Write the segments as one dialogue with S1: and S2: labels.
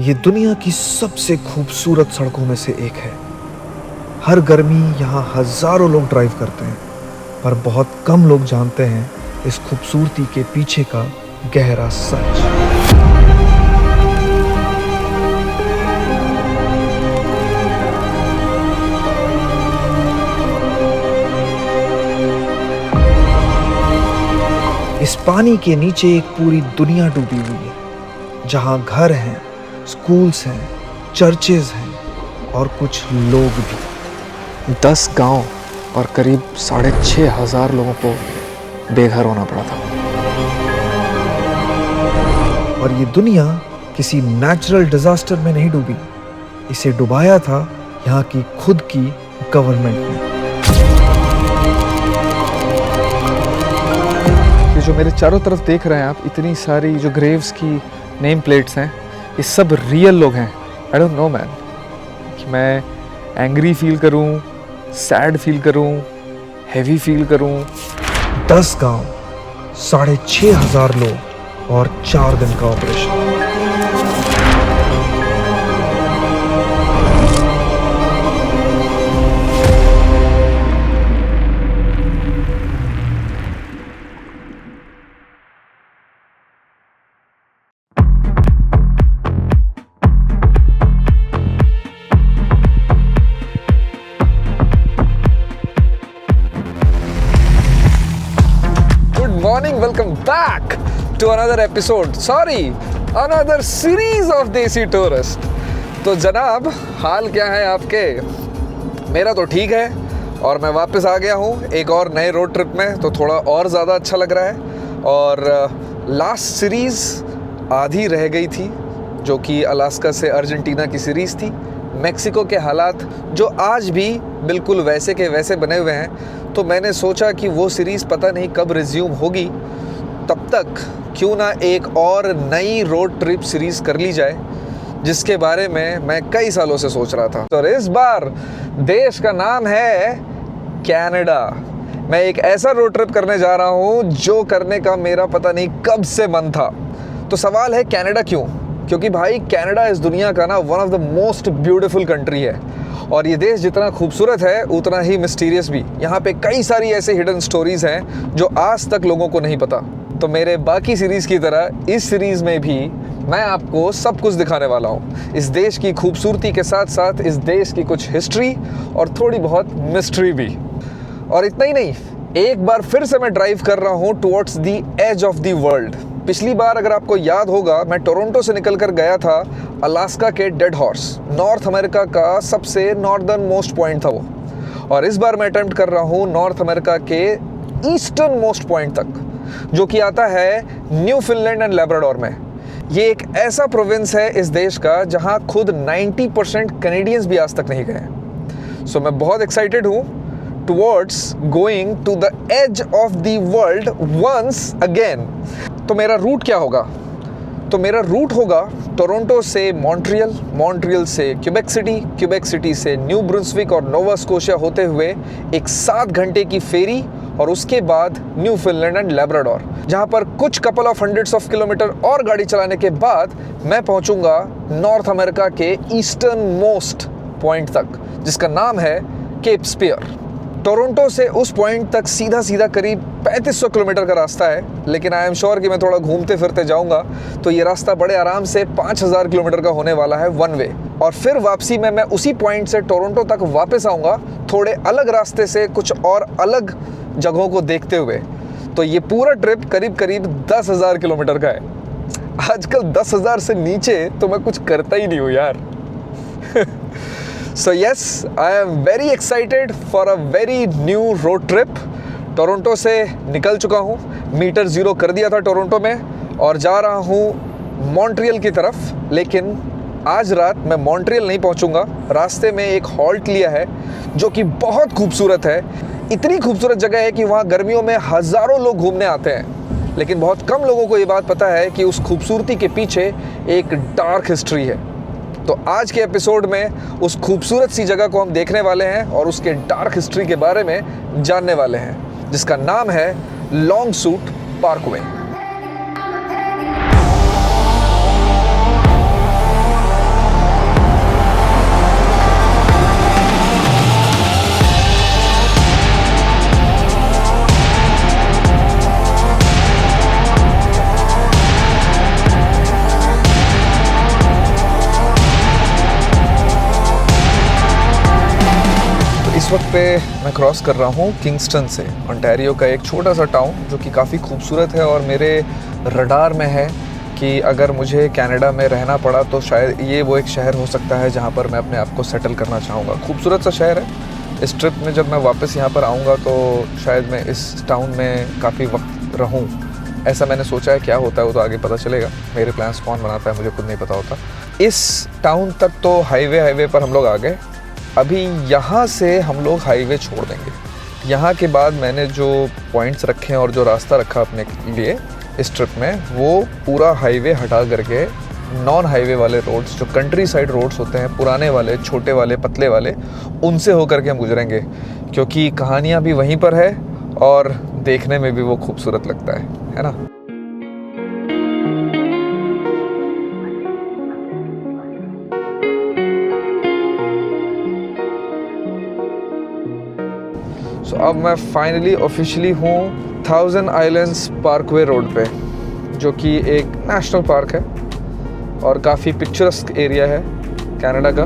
S1: ये दुनिया की सबसे खूबसूरत सड़कों में से एक है। हर गर्मी यहाँ हजारों लोग ड्राइव करते हैं, पर बहुत कम लोग जानते हैं इस खूबसूरती के पीछे का गहरा सच। इस पानी के नीचे एक पूरी दुनिया डूबी हुई है, जहाँ घर हैं, स्कूल्स हैं, चर्चेज हैं और कुछ लोग भी।
S2: 10 गांव और करीब 6,500 लोगों को बेघर होना पड़ा था।
S1: और ये दुनिया किसी नेचुरल डिजास्टर में नहीं डूबी, इसे डुबाया था यहाँ की खुद की गवर्नमेंट ने।
S2: ये जो मेरे चारों तरफ देख रहे हैं आप, इतनी सारी जो ग्रेव्स की नेम प्लेट्स हैं, ये सब रियल लोग हैं। आई डोंट नो मैन कि मैं एंग्री फील करूं, सैड फील करूं, हैवी फील करूं।
S1: 10 गांव, 6,500 लोग और 4 दिन का operation.
S2: Morning, welcome back to another episode. Sorry, another series of देसी टूरिस्ट। तो जनाब, हाल क्या है आपके? मेरा तो ठीक है और मैं वापस आ गया हूँ एक और नए रोड ट्रिप में, तो थोड़ा और ज़्यादा अच्छा लग रहा है। और लास्ट सीरीज़ आधी रह गई थी, जो कि अलास्का से अर्जेंटीना की सीरीज़ थी। मेक्सिको के हालात जो आज भी बिल्कुल वैसे के वैसे बने हुए हैं, तो मैंने सोचा कि वो सीरीज़ पता नहीं कब रिज्यूम होगी, तब तक क्यों ना एक और नई रोड ट्रिप सीरीज़ कर ली जाए, जिसके बारे में मैं कई सालों से सोच रहा था। तो इस बार देश का नाम है कनाडा। मैं एक ऐसा रोड ट्रिप करने जा रहा हूँ जो करने का मेरा पता नहीं कब से मन था। तो सवाल है, कनाडा क्यों? क्योंकि भाई कनाडा इस दुनिया का ना one of the most beautiful country है, और ये देश जितना खूबसूरत है उतना ही मिस्टीरियस भी। यहाँ पे कई सारी ऐसे हिडन स्टोरीज हैं जो आज तक लोगों को नहीं पता। तो मेरे बाकी सीरीज़ की तरह इस सीरीज़ में भी मैं आपको सब कुछ दिखाने वाला हूँ। इस देश की खूबसूरती के साथ साथ इस देश की कुछ हिस्ट्री और थोड़ी बहुत मिस्ट्री भी। और इतना ही नहीं, एक बार फिर से मैं ड्राइव कर रहा हूँ towards the edge of the world. पिछली बार अगर आपको याद होगा, मैं टोरंटो से निकल कर गया था अलास्का के डेड हॉर्स, नॉर्थ अमेरिका का सबसे नॉर्दर्न मोस्ट पॉइंट था वो। और इस बार मैं अटेम्प्ट कर रहा हूँ नॉर्थ अमेरिका के ईस्टर्न मोस्ट पॉइंट तक, जो कि आता है न्यूफीलैंड एंड लैब्राडोर में। ये एक ऐसा प्रोविंस है इस देश का जहाँ खुद 90% कैनेडियंस भी आज तक नहीं गए। सो मैं बहुत एक्साइटेड हूँ towards going to the edge of the world once again। तो मेरा रूट क्या होगा? तो मेरा रूट होगा टोरंटो से मॉन्ट्रियल, मॉन्ट्रियल से क्यूबेक सिटी, क्यूबेक सिटी से न्यू ब्रुंसविक और नोवा स्कोशिया होते हुए एक 7 घंटे की फेरी, और उसके बाद न्यूफीलैंड एंड लैब्राडोर, जहाँ पर कुछ couple of hundreds of kilometre और गाड़ी चलाने के बाद मैं पहुँचूंगा नॉर्थ अमेरिका के ईस्टर्न मोस्ट पॉइंट तक, जिसका नाम है केप स्पियर। टोरंटो से उस पॉइंट तक सीधा सीधा करीब 3500 किलोमीटर का रास्ता है, लेकिन आई एम श्योर कि मैं थोड़ा घूमते फिरते जाऊंगा तो ये रास्ता बड़े आराम से 5000 किलोमीटर का होने वाला है वन वे। और फिर वापसी में मैं उसी पॉइंट से टोरंटो तक वापस आऊँगा, थोड़े अलग रास्ते से, कुछ और अलग जगहों को देखते हुए। तो ये पूरा ट्रिप करीब करीब 10,000 किलोमीटर का है। आजकल 10,000 से नीचे तो मैं कुछ करता ही नहीं हूँ यार। So yes, I am very excited for a very new road trip। Toronto से निकल चुका हूँ, मीटर ज़ीरो कर दिया था टोरंटो में, और जा रहा हूँ मॉन्ट्रियल की तरफ। लेकिन आज रात मैं मॉन्ट्रियल नहीं पहुँचूँगा, रास्ते में एक हॉल्ट लिया है जो कि बहुत खूबसूरत है। इतनी खूबसूरत जगह है कि वहाँ गर्मियों में हज़ारों लोग घूमने आते हैं, लेकिन बहुत कम लोगों को ये बात पता है कि उस खूबसूरती के पीछे एक डार्क हिस्ट्री है। तो आज के एपिसोड में उस खूबसूरत सी जगह को हम देखने वाले हैं और उसके डार्क हिस्ट्री के बारे में जानने वाले हैं, जिसका नाम है लॉन्ग सूट पार्कवे। वक्त पे मैं क्रॉस कर रहा हूँ किंगस्टन से, ओंटारियो का एक छोटा सा टाउन जो कि काफ़ी खूबसूरत है और मेरे रडार में है कि अगर मुझे कनाडा में रहना पड़ा तो शायद ये वो एक शहर हो सकता है जहाँ पर मैं अपने आप को सेटल करना चाहूँगा। खूबसूरत सा शहर है। इस ट्रिप में जब मैं वापस यहाँ पर आऊँगा तो शायद मैं इस टाउन में काफ़ी वक्त रहूँ, ऐसा मैंने सोचा है। क्या होता है वो तो आगे पता चलेगा। मेरे प्लान्स कौन बनाता है मुझे खुद नहीं पता होता। इस टाउन तक तो हाईवे पर हम लोग आ गए। अभी यहाँ से हम लोग हाईवे छोड़ देंगे। यहाँ के बाद मैंने जो पॉइंट्स रखे हैं और जो रास्ता रखा अपने लिए इस ट्रिप में, वो पूरा हाईवे हटा करके नॉन हाईवे वाले रोड्स, जो कंट्री साइड रोड्स होते हैं, पुराने वाले, छोटे वाले, पतले वाले, उनसे होकर के हम गुजरेंगे, क्योंकि कहानियाँ भी वहीं पर है और देखने में भी वो खूबसूरत लगता है ना। अब मैं फाइनली ऑफिशियली हूँ 1000 आइलैंड्स पार्कवे रोड पे, जो कि एक नेशनल पार्क है और काफ़ी पिक्चरस्क एरिया है कनाडा का।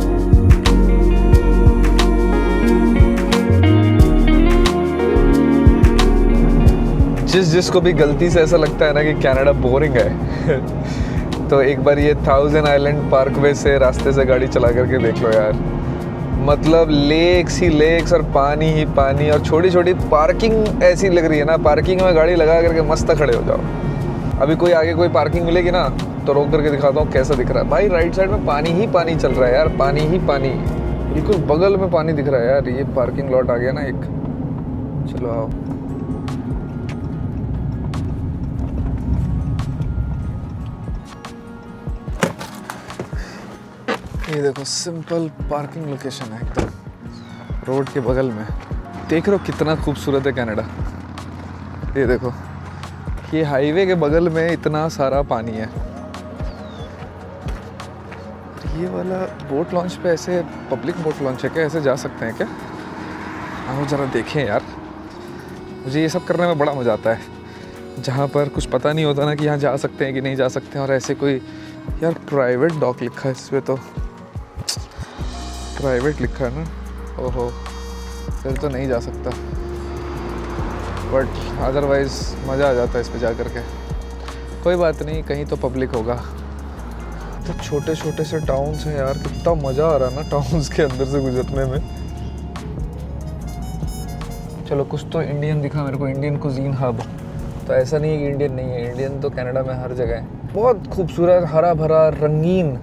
S2: जिसको भी गलती से ऐसा लगता है ना कि कनाडा बोरिंग है तो एक बार ये 1000 आइलैंड पार्कवे से रास्ते से गाड़ी चला करके देख लो यार। मतलब लेक्स ही लेक्स और पानी ही पानी और छोटी छोटी पार्किंग ऐसी लग रही है ना, पार्किंग में गाड़ी लगा करके मस्त खड़े हो जाओ। अभी कोई आगे कोई पार्किंग मिलेगी ना तो रोक करके दिखाता हूँ कैसा दिख रहा है भाई। राइट साइड में पानी ही पानी चल रहा है यार, पानी ही पानी, बिल्कुल बगल में पानी दिख रहा है यार। ये पार्किंग लॉट आ गया ना एक। चलो आओ। ये देखो सिंपल पार्किंग लोकेशन है एकदम रोड के बगल में। देख रहे हो कितना खूबसूरत है कनाडा। ये देखो, ये हाईवे के बगल में इतना सारा पानी है। ये वाला बोट लॉन्च पे ऐसे पब्लिक बोट लॉन्च है क्या? ऐसे जा सकते हैं क्या? आओ जरा देखें यार। मुझे ये सब करने में बड़ा मज़ा आता है, जहाँ पर कुछ पता नहीं होता ना कि यहाँ जा सकते हैं कि नहीं जा सकते हैं। और ऐसे कोई यार प्राइवेट डॉक लिखा है इस पर, तो प्राइवेट लिखा है ना। ओहो, फिर तो नहीं जा सकता, बट अदरवाइज़ मज़ा आ जाता है इस पे जा कर के। कोई बात नहीं, कहीं तो पब्लिक होगा। तो छोटे छोटे से टाउन्स हैं यार, कितना मज़ा आ रहा है ना टाउन्स के अंदर से गुजरने में। चलो कुछ तो इंडियन दिखा मेरे को, इंडियन कुजीन हब। तो ऐसा नहीं है कि इंडियन नहीं है, इंडियन तो कनाडा में हर जगह है। बहुत खूबसूरत, हरा भरा, रंगीन,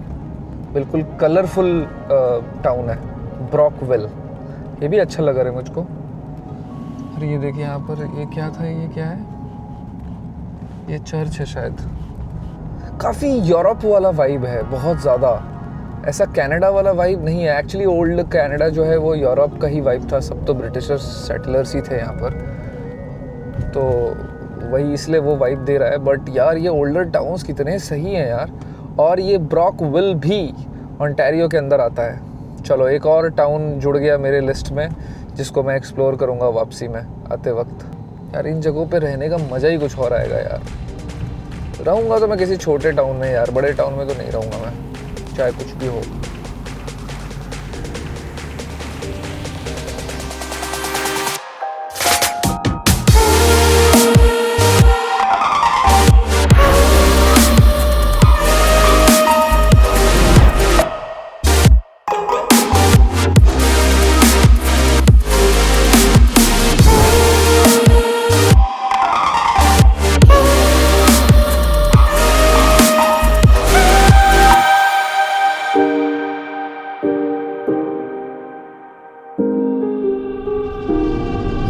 S2: बिल्कुल कलरफुल टाउन है ब्रॉकविल। ये भी अच्छा लगा रहा है मुझको। अरे ये देखिए यहाँ पर, ये क्या था, ये क्या है? ये चर्च है शायद। काफ़ी यूरोप वाला वाइब है, बहुत ज़्यादा। ऐसा कनाडा वाला वाइब नहीं है एक्चुअली। ओल्ड कनाडा जो है वो यूरोप का ही वाइब था, सब तो ब्रिटिशर्स सेटलर्स ही थे यहाँ पर, तो वही इसलिए वो वाइब दे रहा है। बट यार ये ओल्डर टाउन्स कितने सही हैं यार। और ये ब्रॉकविल भी ओंटारियो के अंदर आता है। चलो एक और टाउन जुड़ गया मेरे लिस्ट में, जिसको मैं एक्सप्लोर करूँगा वापसी में आते वक्त। यार इन जगहों पे रहने का मज़ा ही कुछ और आएगा यार। रहूँगा तो मैं किसी छोटे टाउन में यार, बड़े टाउन में तो नहीं रहूँगा मैं, चाहे कुछ भी हो।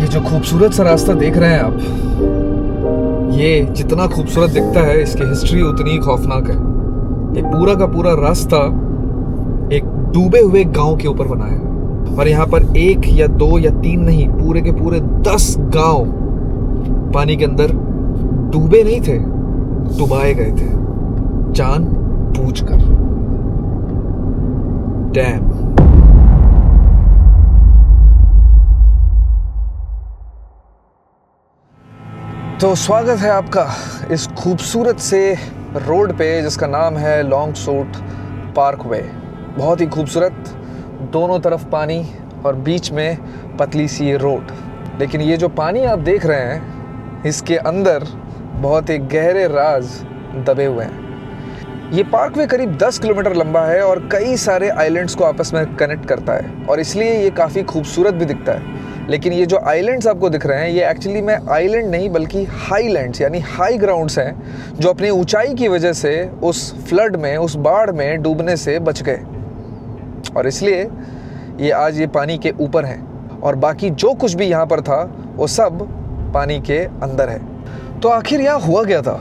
S2: जो खूबसूरत सा रास्ता देख रहे हैं आप, ये जितना खूबसूरत दिखता है इसकी हिस्ट्री उतनी ही खौफनाक है। ये पूरा का पूरा रास्ता एक डूबे हुए गांव के ऊपर बना है और यहाँ पर 1 या 2 या 3 नहीं, पूरे के पूरे 10 गांव पानी के अंदर डूबे नहीं थे, डुबाए गए थे जानबूझकर। डैम। तो स्वागत है आपका इस खूबसूरत से रोड पे जिसका नाम है लॉन्ग सूट पार्कवे। बहुत ही खूबसूरत, दोनों तरफ पानी और बीच में पतली सी ये रोड। लेकिन ये जो पानी आप देख रहे हैं, इसके अंदर बहुत ही गहरे राज दबे हुए हैं। ये पार्कवे करीब 10 किलोमीटर लंबा है और कई सारे आइलैंड्स को आपस में कनेक्ट करता है और इसलिए ये काफ़ी खूबसूरत भी दिखता है। लेकिन ये जो आइलैंड्स आपको दिख रहे हैं, ये एक्चुअली में आइलैंड नहीं बल्कि हाईलैंड्स यानी हाई ग्राउंड्स हैं, जो अपनी ऊंचाई की वजह से उस फ्लड में, उस बाढ़ में डूबने से बच गए और इसलिए ये आज ये पानी के ऊपर हैं और बाकी जो कुछ भी यहाँ पर था वो सब पानी के अंदर है। तो आखिर यहाँ हुआ क्या था?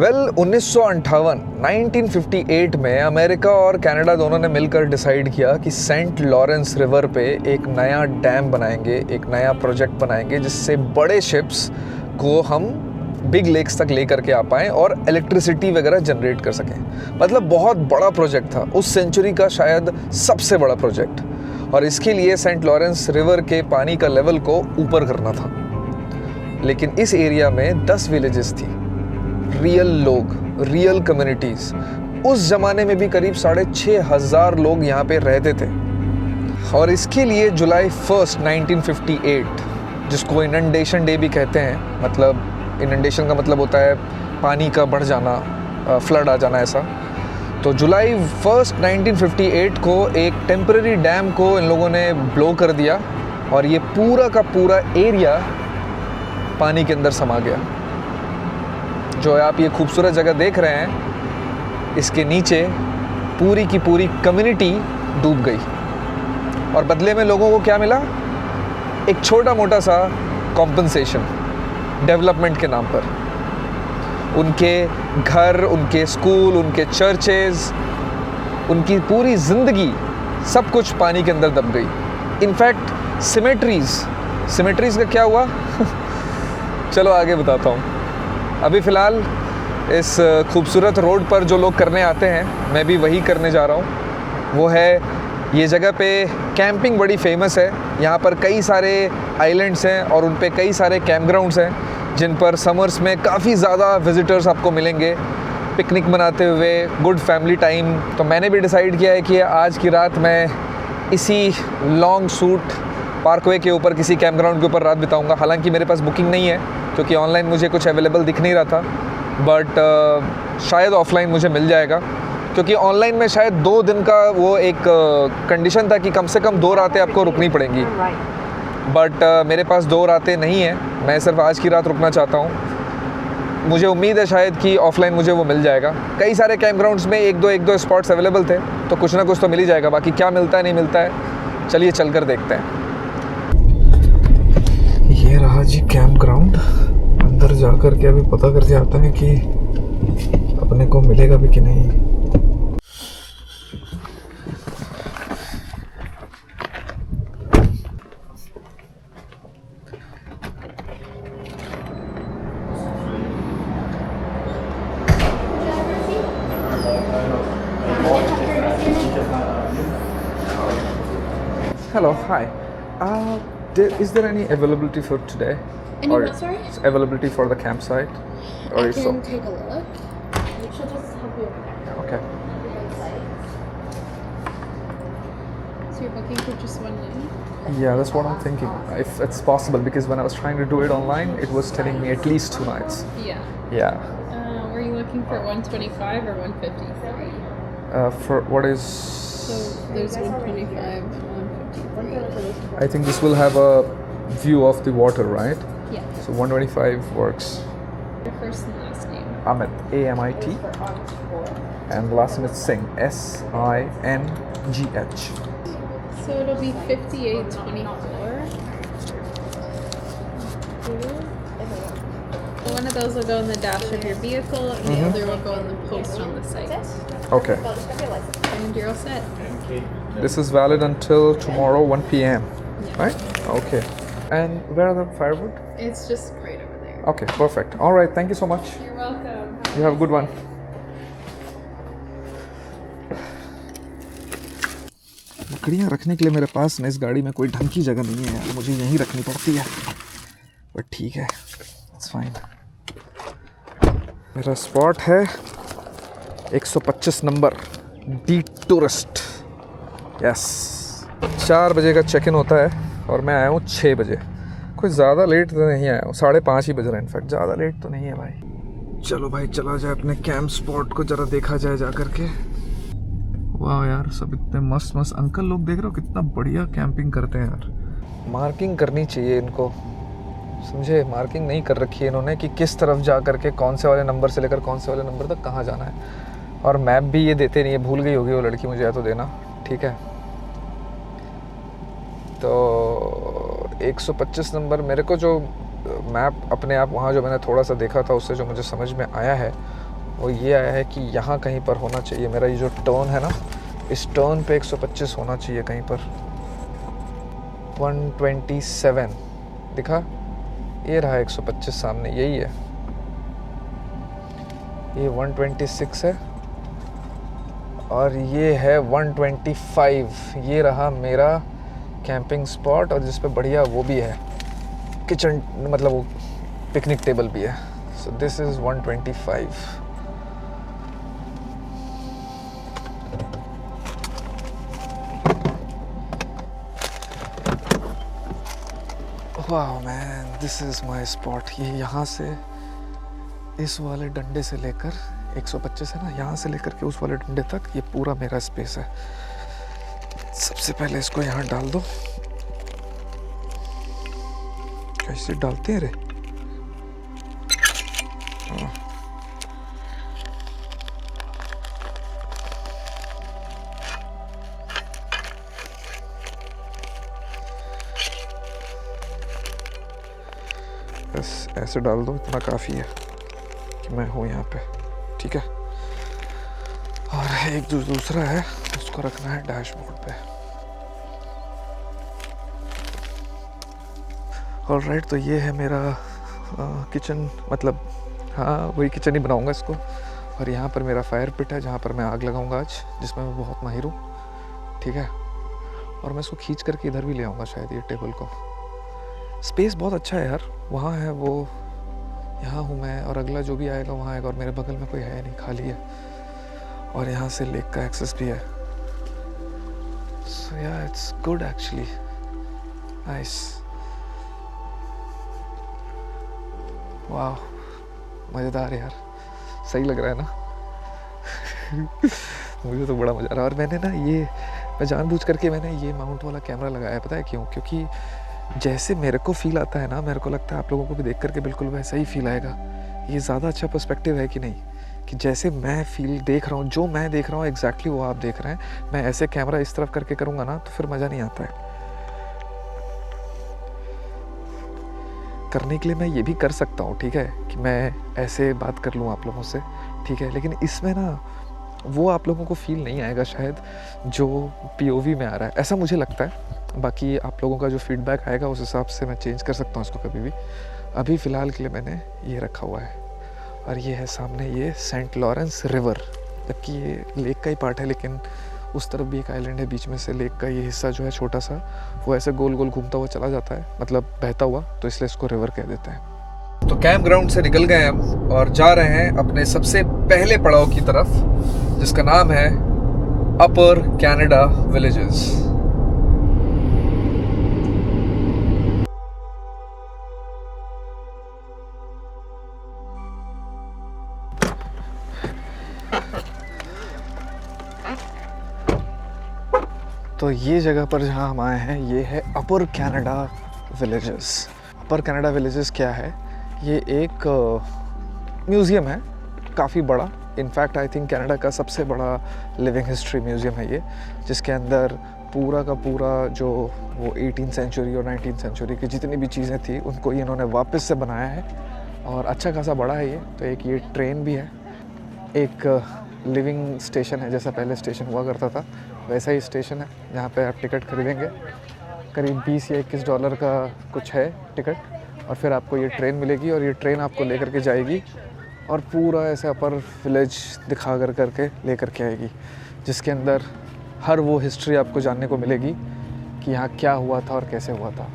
S2: 1958 में अमेरिका और कनाडा दोनों ने मिलकर डिसाइड किया कि सेंट लॉरेंस रिवर पे एक नया डैम बनाएंगे, एक नया प्रोजेक्ट बनाएंगे जिससे बड़े शिप्स को हम बिग लेक्स तक लेकर के आ पाएँ और इलेक्ट्रिसिटी वगैरह जनरेट कर सकें। मतलब बहुत बड़ा प्रोजेक्ट था, उस सेंचुरी का शायद सबसे बड़ा प्रोजेक्ट। और इसके लिए सेंट लॉरेंस रिवर के पानी का लेवल को ऊपर करना था। लेकिन इस एरिया में 10 विलेजेस थी, रियल लोग, रियल कम्युनिटीज़। उस ज़माने में भी करीब 6,500 लोग यहाँ पे रहते थे। और इसके लिए जुलाई 1, 1958, जिसको इनंडेशन डे भी कहते हैं, मतलब इनंडेशन का मतलब होता है पानी का बढ़ जाना, फ्लड आ जाना ऐसा। तो जुलाई 1, 1958 को एक टेम्पररी डैम को इन लोगों ने ब्लो कर दिया और ये पूरा का पूरा एरिया पानी के अंदर समा गया। जो आप ये खूबसूरत जगह देख रहे हैं, इसके नीचे पूरी की पूरी कम्युनिटी डूब गई और बदले में लोगों को क्या मिला? एक छोटा मोटा सा कॉम्पनसेशन डेवलपमेंट के नाम पर। उनके घर, उनके स्कूल, उनके चर्चेज़, उनकी पूरी ज़िंदगी सब कुछ पानी के अंदर दब गई। इनफैक्ट सिमेट्रीज़ का क्या हुआ? चलो आगे बताता हूँ। अभी फ़िलहाल इस खूबसूरत रोड पर जो लोग करने आते हैं, मैं भी वही करने जा रहा हूँ। वो है, ये जगह पे कैंपिंग बड़ी फेमस है। यहाँ पर कई सारे आइलैंड्स हैं और उन पे कई सारे कैंप ग्राउंड्स हैं जिन पर समर्स में काफ़ी ज़्यादा विज़िटर्स आपको मिलेंगे पिकनिक मनाते हुए, गुड फैमिली टाइम। तो मैंने भी डिसाइड किया है कि आज की रात मैं इसी लॉन्ग सूट पार्कवे के ऊपर किसी कैंप ग्राउंड के ऊपर रात बिताऊंगा। हालांकि मेरे पास बुकिंग नहीं है क्योंकि ऑनलाइन मुझे कुछ अवेलेबल दिख नहीं रहा था, बट शायद ऑफलाइन मुझे मिल जाएगा क्योंकि ऑनलाइन में शायद 2 दिन का वो एक कंडीशन था कि कम से कम 2 रातें आपको रुकनी पड़ेंगी। बट मेरे पास 2 रातें नहीं हैं, मैं सिर्फ आज की रात रुकना चाहता हूँ। मुझे उम्मीद है शायद कि ऑफलाइन मुझे वो मिल जाएगा। कई सारे कैंप ग्राउंड्स में एक दो स्पॉट्स अवेलेबल थे, तो कुछ ना कुछ तो मिल ही जाएगा। बाकी क्या मिलता है नहीं मिलता है, चलिए चल कर देखते हैं। ये रहा जी कैंप ग्राउंड। अंदर जा कर के अभी पता करके आता है कि अपने को मिलेगा भी कि नहीं। Hello, hi. Is there any availability for today?
S3: Any
S2: Or
S3: what, sorry?
S2: availability for the campsite? Or
S3: I
S2: is
S3: can take a look. We should just help you over there.
S2: Okay.
S3: So you're booking for just one night?
S2: Yeah, that's what I'm thinking. If it's possible, because when I was trying to do it online, it was telling me at least 2 nights.
S3: Yeah.
S2: Yeah.
S3: Were you looking for 125 or 153?
S2: For what is?
S3: So there's 125, 153.
S2: I think this will have a view of the water, right?
S3: Yeah.
S2: So 125 works.
S3: Your first and last name.
S2: Amit, A-M-I-T, and the last name is Singh, S-I-N-G-H.
S3: So it'll be 5824. One of those will go in the dash of your vehicle, and the other will go in the post on the site.
S2: Okay.
S3: And you're all set.
S2: This is valid until tomorrow 1 p.m. Right? Okay. And where are the firewood?
S3: It's just right over there.
S2: Okay, perfect. All right, thank you so much.
S3: You're welcome.
S2: You have a good one. लकड़ियाँ रखने के लिए मेरे पास ना इस गाड़ी में कोई ढंग की जगह नहीं है यार, मुझे यहीं रखनी पड़ती है, बट ठीक है, इट्स फाइन। मेरा स्पॉट है 125 नंबर, दी टूरिस्ट। यस, 4 बजे का चेक इन होता है और मैं आया हूँ 6 बजे। कोई ज़्यादा लेट तो नहीं आया हूँ, 5:30 ही बज रहा है। इनफैक्ट ज़्यादा लेट तो नहीं है भाई। चलो भाई चला जाए अपने कैंप स्पॉट को जरा देखा जाए जा करके। वाह यार, सब इतने मस्त मस्त अंकल लोग, देख रहे हो कितना बढ़िया कैंपिंग करते हैं यार। मार्किंग करनी चाहिए इनको, समझे? मार्किंग नहीं कर रखी है इन्होंने कि किस तरफ जा करके कौन से वाले नंबर से लेकर कौन से वाले नंबर तक कहाँ जाना है। और मैप भी ये देते नहीं है, भूल गई होगी वो लड़की मुझे या तो देना। ठीक है, तो 125 नंबर मेरे को जो मैप अपने आप वहाँ जो मैंने थोड़ा सा देखा था उससे जो मुझे समझ में आया है वो ये आया है कि यहाँ कहीं पर होना चाहिए। मेरा ये जो टर्न है ना, इस टर्न पे 125 होना चाहिए कहीं पर। 127 दिखा, ये रहा 125 सामने, यही है। ये 126 है और ये है 125। ये रहा मेरा कैंपिंग स्पॉट, और जिस पे बढ़िया वो भी है, किचन, मतलब वो पिकनिक टेबल भी है। So this is 125। वाह man, this is my spot. ये यहाँ से इस वाले डंडे से लेकर 125 है ना, यहाँ से लेकर के उस वाले डंडे तक ये पूरा मेरा स्पेस है। सबसे पहले इसको यहाँ डाल दो। कैसे डालते हैं रे? हाँ। बस ऐसे डाल दो, इतना काफ़ी है कि मैं हूँ यहाँ पे। ठीक है, और एक जो दूसरा है उसको रखना है डैशबोर्ड पे। ऑलराइट, तो ये है मेरा किचन, मतलब हाँ वही किचन ही बनाऊंगा इसको। और यहाँ पर मेरा फायर पिट है जहाँ पर मैं आग लगाऊंगा आज, जिसमें मैं बहुत माहिर हूँ। ठीक है, और मैं इसको खींच करके इधर भी ले आऊँगा शायद, ये टेबल को। स्पेस बहुत अच्छा है यार, वहाँ है वो, यहाँ हूँ मैं, और अगला जो भी आएगा वहाँ आएगा, और मेरे बगल में कोई है नहीं, खाली है। और यहाँ से लेक का एक्सेस भी है। सो या इट्स गुड एक्चुअली, नाइस। वाह, मज़ेदार यार, सही लग रहा है ना? मुझे तो बड़ा मज़ा आ रहा है। और मैंने ना मैं जानबूझ करके मैंने ये माउंट वाला कैमरा लगाया है, पता है क्यों? क्योंकि जैसे मेरे को फील आता है ना, मेरे को लगता है आप लोगों को भी देख करके बिल्कुल वैसा ही फील आएगा। ये ज़्यादा अच्छा पर्सपेक्टिव है कि नहीं, कि जैसे मैं देख रहा हूँ, जो मैं देख रहा हूँ एग्जैक्टली वो आप देख रहे हैं। मैं ऐसे कैमरा इस तरफ करके करूँगा ना तो फिर मज़ा नहीं आता है। करने के लिए मैं ये भी कर सकता हूँ, ठीक है, कि मैं ऐसे बात कर लूँ आप लोगों से, ठीक है, लेकिन इसमें ना वो आप लोगों को फील नहीं आएगा शायद जो POV में आ रहा है, ऐसा मुझे लगता है। बाकी आप लोगों का जो फीडबैक आएगा उस हिसाब से मैं चेंज कर सकता हूँ इसको कभी भी। अभी फ़िलहाल के लिए मैंने ये रखा हुआ है। और ये है सामने ये सेंट लॉरेंस रिवर, जबकि ये लेक का ही पार्ट है, लेकिन उस तरफ भी एक आइलैंड है, बीच में से लेक का ये हिस्सा जो है छोटा सा, वो ऐसे गोल गोल घूमता हुआ चला जाता है, मतलब बहता हुआ, तो इसलिए इसको रिवर कह देते हैं। तो कैंप ग्राउंड से निकल गए हम और जा रहे हैं अपने सबसे पहले पड़ाव की तरफ, जिसका नाम है अपर कनाडा विलेजेस। तो ये जगह पर जहाँ हम आए हैं ये है अपर कनाडा विलेजेस। अपर कनाडा विलेजेस क्या है? ये एक म्यूज़ियम है, काफ़ी बड़ा। इनफैक्ट आई थिंक कनाडा का सबसे बड़ा लिविंग हिस्ट्री म्यूज़ियम है ये, जिसके अंदर पूरा का पूरा जो वो 18th सेंचुरी और 19th सेंचुरी की जितनी भी चीज़ें थी उनको ये इन्होंने वापस से बनाया है, और अच्छा खासा बड़ा है ये। तो एक ये ट्रेन भी है, एक लिविंग स्टेशन है, जैसा पहले स्टेशन हुआ करता था वैसा ही स्टेशन है, जहाँ पे आप टिकट खरीदेंगे। करीब $20 या $21 का कुछ है टिकट, और फिर आपको ये ट्रेन मिलेगी, और ये ट्रेन आपको लेकर के जाएगी और पूरा ऐसे अपर विलेज दिखा करके लेकर के आएगी, जिसके अंदर हर वो हिस्ट्री आपको जानने को मिलेगी कि यहाँ क्या हुआ था और कैसे हुआ था।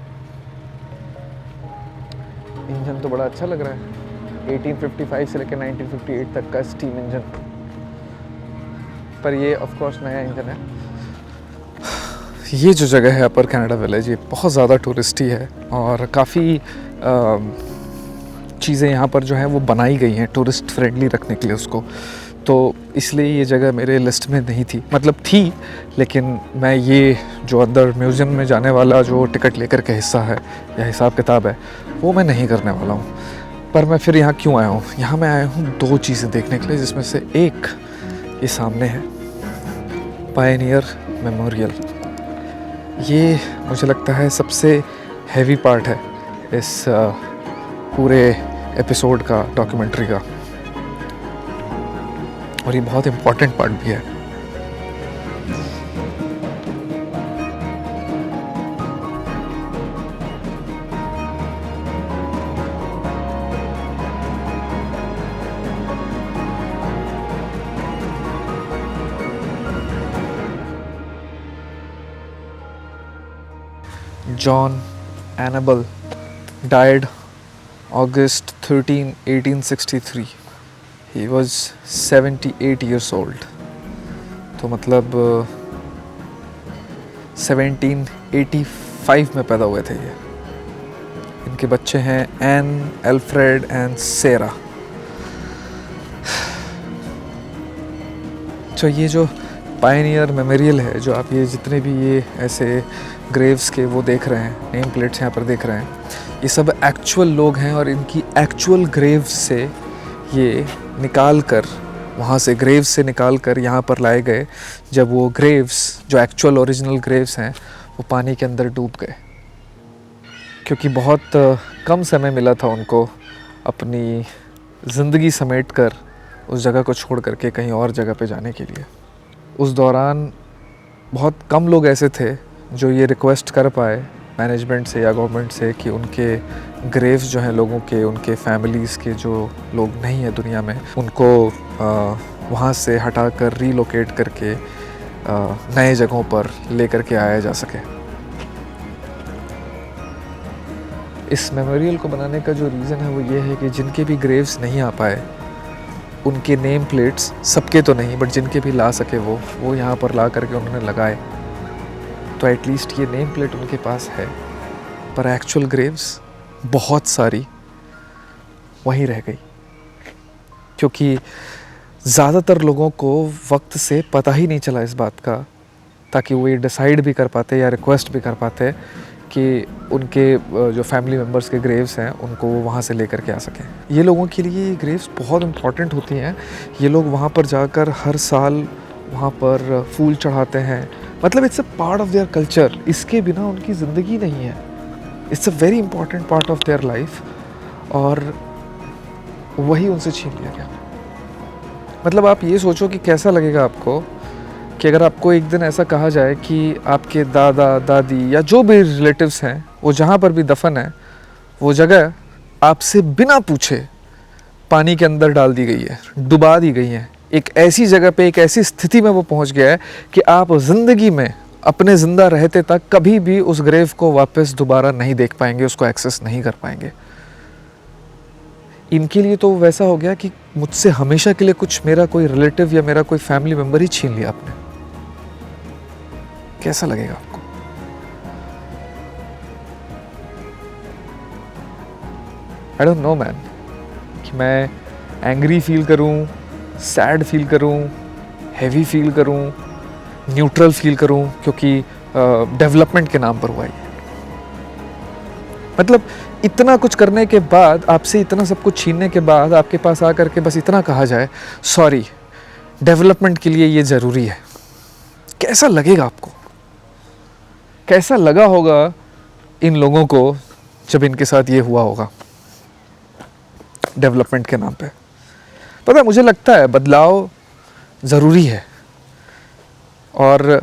S2: इंजन तो बड़ा अच्छा लग रहा है, 1855 से लेकर 1958 तक का स्टीम इंजन, पर ये ऑफ कोर्स नया इंजन है। ये जो जगह है अपर कनाडा विलेज, ये बहुत ज़्यादा टूरिस्टी है और काफ़ी चीज़ें यहाँ पर जो हैं वो बनाई गई हैं टूरिस्ट फ्रेंडली रखने के लिए उसको, तो इसलिए ये जगह मेरे लिस्ट में नहीं थी, मतलब थी, लेकिन मैं ये जो अंदर म्यूज़ियम में जाने वाला जो टिकट लेकर के हिस्सा है या हिसाब किताब है वो मैं नहीं करने वाला हूँ। पर मैं फिर यहाँ क्यों आया हूँ? यहाँ मैं आया हूँ 2 चीज़ें देखने के लिए, जिसमें से एक ये सामने है, पायनियर मेमोरियल। ये मुझे लगता है सबसे हैवी पार्ट है इस पूरे एपिसोड का, डॉक्यूमेंट्री का, और ये बहुत इम्पोर्टेंट पार्ट भी है। John Annable died August 13, 1863. He was 78 years old. तो मतलब 1785 में पैदा हुए थे ये। इनके बच्चे हैं एन, एल्फ्रेड एंड सेरा। तो ये जो पायनियर मेमोरियल है, जो आप ये जितने भी ये ऐसे ग्रेव्स के वो देख रहे हैं, नेम प्लेट्स यहाँ पर देख रहे हैं, ये सब एक्चुअल लोग हैं और इनकी एक्चुअल ग्रेव्स से ये निकाल कर, वहाँ से ग्रेव्स से निकाल कर यहाँ पर लाए गए, जब वो ग्रेव्स जो एक्चुअल ओरिजिनल ग्रेव्स हैं वो पानी के अंदर डूब गए, क्योंकि बहुत कम समय मिला था उनको अपनी ज़िंदगी समेट कर उस जगह को छोड़ करके कहीं और जगह पे जाने के लिए। उस दौरान बहुत कम लोग ऐसे थे जो ये रिक्वेस्ट कर पाए मैनेजमेंट से या गवर्नमेंट से कि उनके ग्रेव्स जो हैं लोगों के, उनके फैमिलीज़ के जो लोग नहीं हैं दुनिया में, उनको वहाँ से हटा कर रीलोकेट करके नए जगहों पर ले करके आया जा सके। इस मेमोरियल को बनाने का जो रीज़न है वो ये है कि जिनके भी ग्रेव्स नहीं आ पाए, उनके नेम प्लेट्स, सबके तो नहीं बट जिनके भी ला सके वो यहाँ पर ला करके उन्होंने लगाए, तो एटलीस्ट ये नेम प्लेट उनके पास है। पर एक्चुअल ग्रेव्स बहुत सारी वहीं रह गई, क्योंकि ज़्यादातर लोगों को वक्त से पता ही नहीं चला इस बात का, ताकि वो ये डिसाइड भी कर पाते या रिक्वेस्ट भी कर पाते कि उनके जो फैमिली मेम्बर्स के ग्रेव्स हैं उनको वो वहाँ से लेकर के आ सकें। ये लोगों के लिए ये ग्रेव्स बहुत इम्पॉर्टेंट होती हैं। ये लोग वहाँ पर जाकर हर साल वहाँ पर फूल चढ़ाते हैं, मतलब it's a part of their culture. इसके बिना उनकी ज़िंदगी नहीं है। It's a very important part of their life, और वही उनसे छीन लिया गया। मतलब आप ये सोचो कि कैसा लगेगा आपको कि अगर आपको एक दिन ऐसा कहा जाए कि आपके दादा दादी या जो भी रिलेटिव्स हैं वो जहाँ पर भी दफन है, वो जगह आपसे बिना पूछे पानी के अंदर डाल दी गई है, डुबा दी गई है। एक ऐसी जगह पे, एक ऐसी स्थिति में वो पहुंच गया है कि आप ज़िंदगी में अपने ज़िंदा रहते तक कभी भी उस ग्रेव को वापस दोबारा नहीं देख पाएंगे, उसको एक्सेस नहीं कर पाएंगे। इनके लिए तो वैसा हो गया कि मुझसे हमेशा के लिए कुछ मेरा कोई रिलेटिव या मेरा कोई फैमिली मेम्बर ही छीन लिया आपने। कैसा लगेगा आपको? आई डोंट नो मैन, कि मैं एंग्री फील करूं, सैड फील करूं, हैवी फील करूं, न्यूट्रल फील करूं, क्योंकि डेवलपमेंट के नाम पर हुआ है। मतलब इतना कुछ करने के बाद, आपसे इतना सब कुछ छीनने के बाद आपके पास आकर के बस इतना कहा जाए, सॉरी, डेवलपमेंट के लिए ये ज़रूरी है। कैसा लगेगा आपको? कैसा लगा होगा इन लोगों को जब इनके साथ ये हुआ होगा डेवलपमेंट के नाम पे? पता है, मुझे लगता है बदलाव ज़रूरी है, और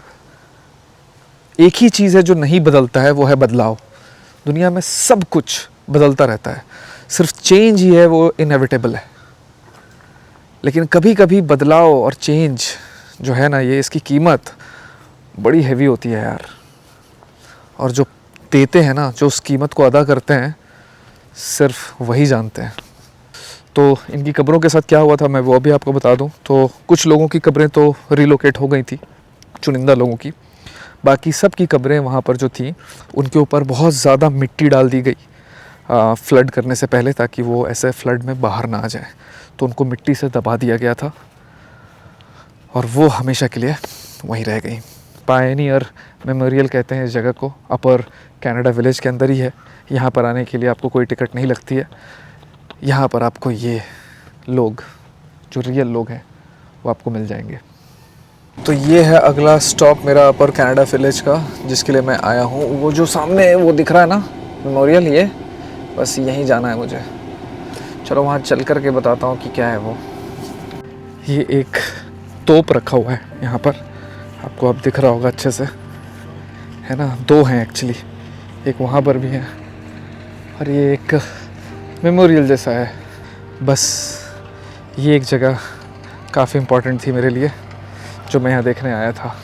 S2: एक ही चीज़ है जो नहीं बदलता है, वो है बदलाव। दुनिया में सब कुछ बदलता रहता है, सिर्फ चेंज ही है वो इनएविटेबल है। लेकिन कभी कभी बदलाव और चेंज जो है ना, ये इसकी कीमत बड़ी हैवी होती है यार। और जो देते हैं ना, जो उस कीमत को अदा करते हैं, सिर्फ वही जानते हैं। तो इनकी कब्रों के साथ क्या हुआ था मैं वो भी आपको बता दूं। तो कुछ लोगों की कब्रें तो रिलोकेट हो गई थी, चुनिंदा लोगों की, बाकी सब की कब्रें वहाँ पर जो थी उनके ऊपर बहुत ज़्यादा मिट्टी डाल दी गई फ्लड करने से पहले, ताकि वो ऐसे फ्लड में बाहर ना आ जाए। तो उनको मिट्टी से दबा दिया गया था और वो हमेशा के लिए वहीं रह गई। पायनियर मेमोरियल कहते हैं इस जगह को, अपर कनाडा विलेज के अंदर ही है। यहाँ पर आने के लिए आपको कोई टिकट नहीं लगती है। यहाँ पर आपको ये लोग जो रियल लोग हैं वो आपको मिल जाएंगे। तो ये है अगला स्टॉप मेरा अपर कनाडा विलेज का, जिसके लिए मैं आया हूँ। वो जो सामने है वो दिख रहा है ना मेमोरियल, ये बस यहीं जाना है मुझे। चलो वहाँ चल कर के बताता हूँ कि क्या है वो। ये एक तोप रखा हुआ है यहाँ पर, आपको अब दिख रहा होगा अच्छे से, है ना। दो हैं एक्चुअली, एक वहाँ पर भी है और ये एक मेमोरियल जैसा है। बस ये एक जगह काफ़ी इम्पोर्टेंट थी मेरे लिए, जो मैं यहाँ देखने आया था।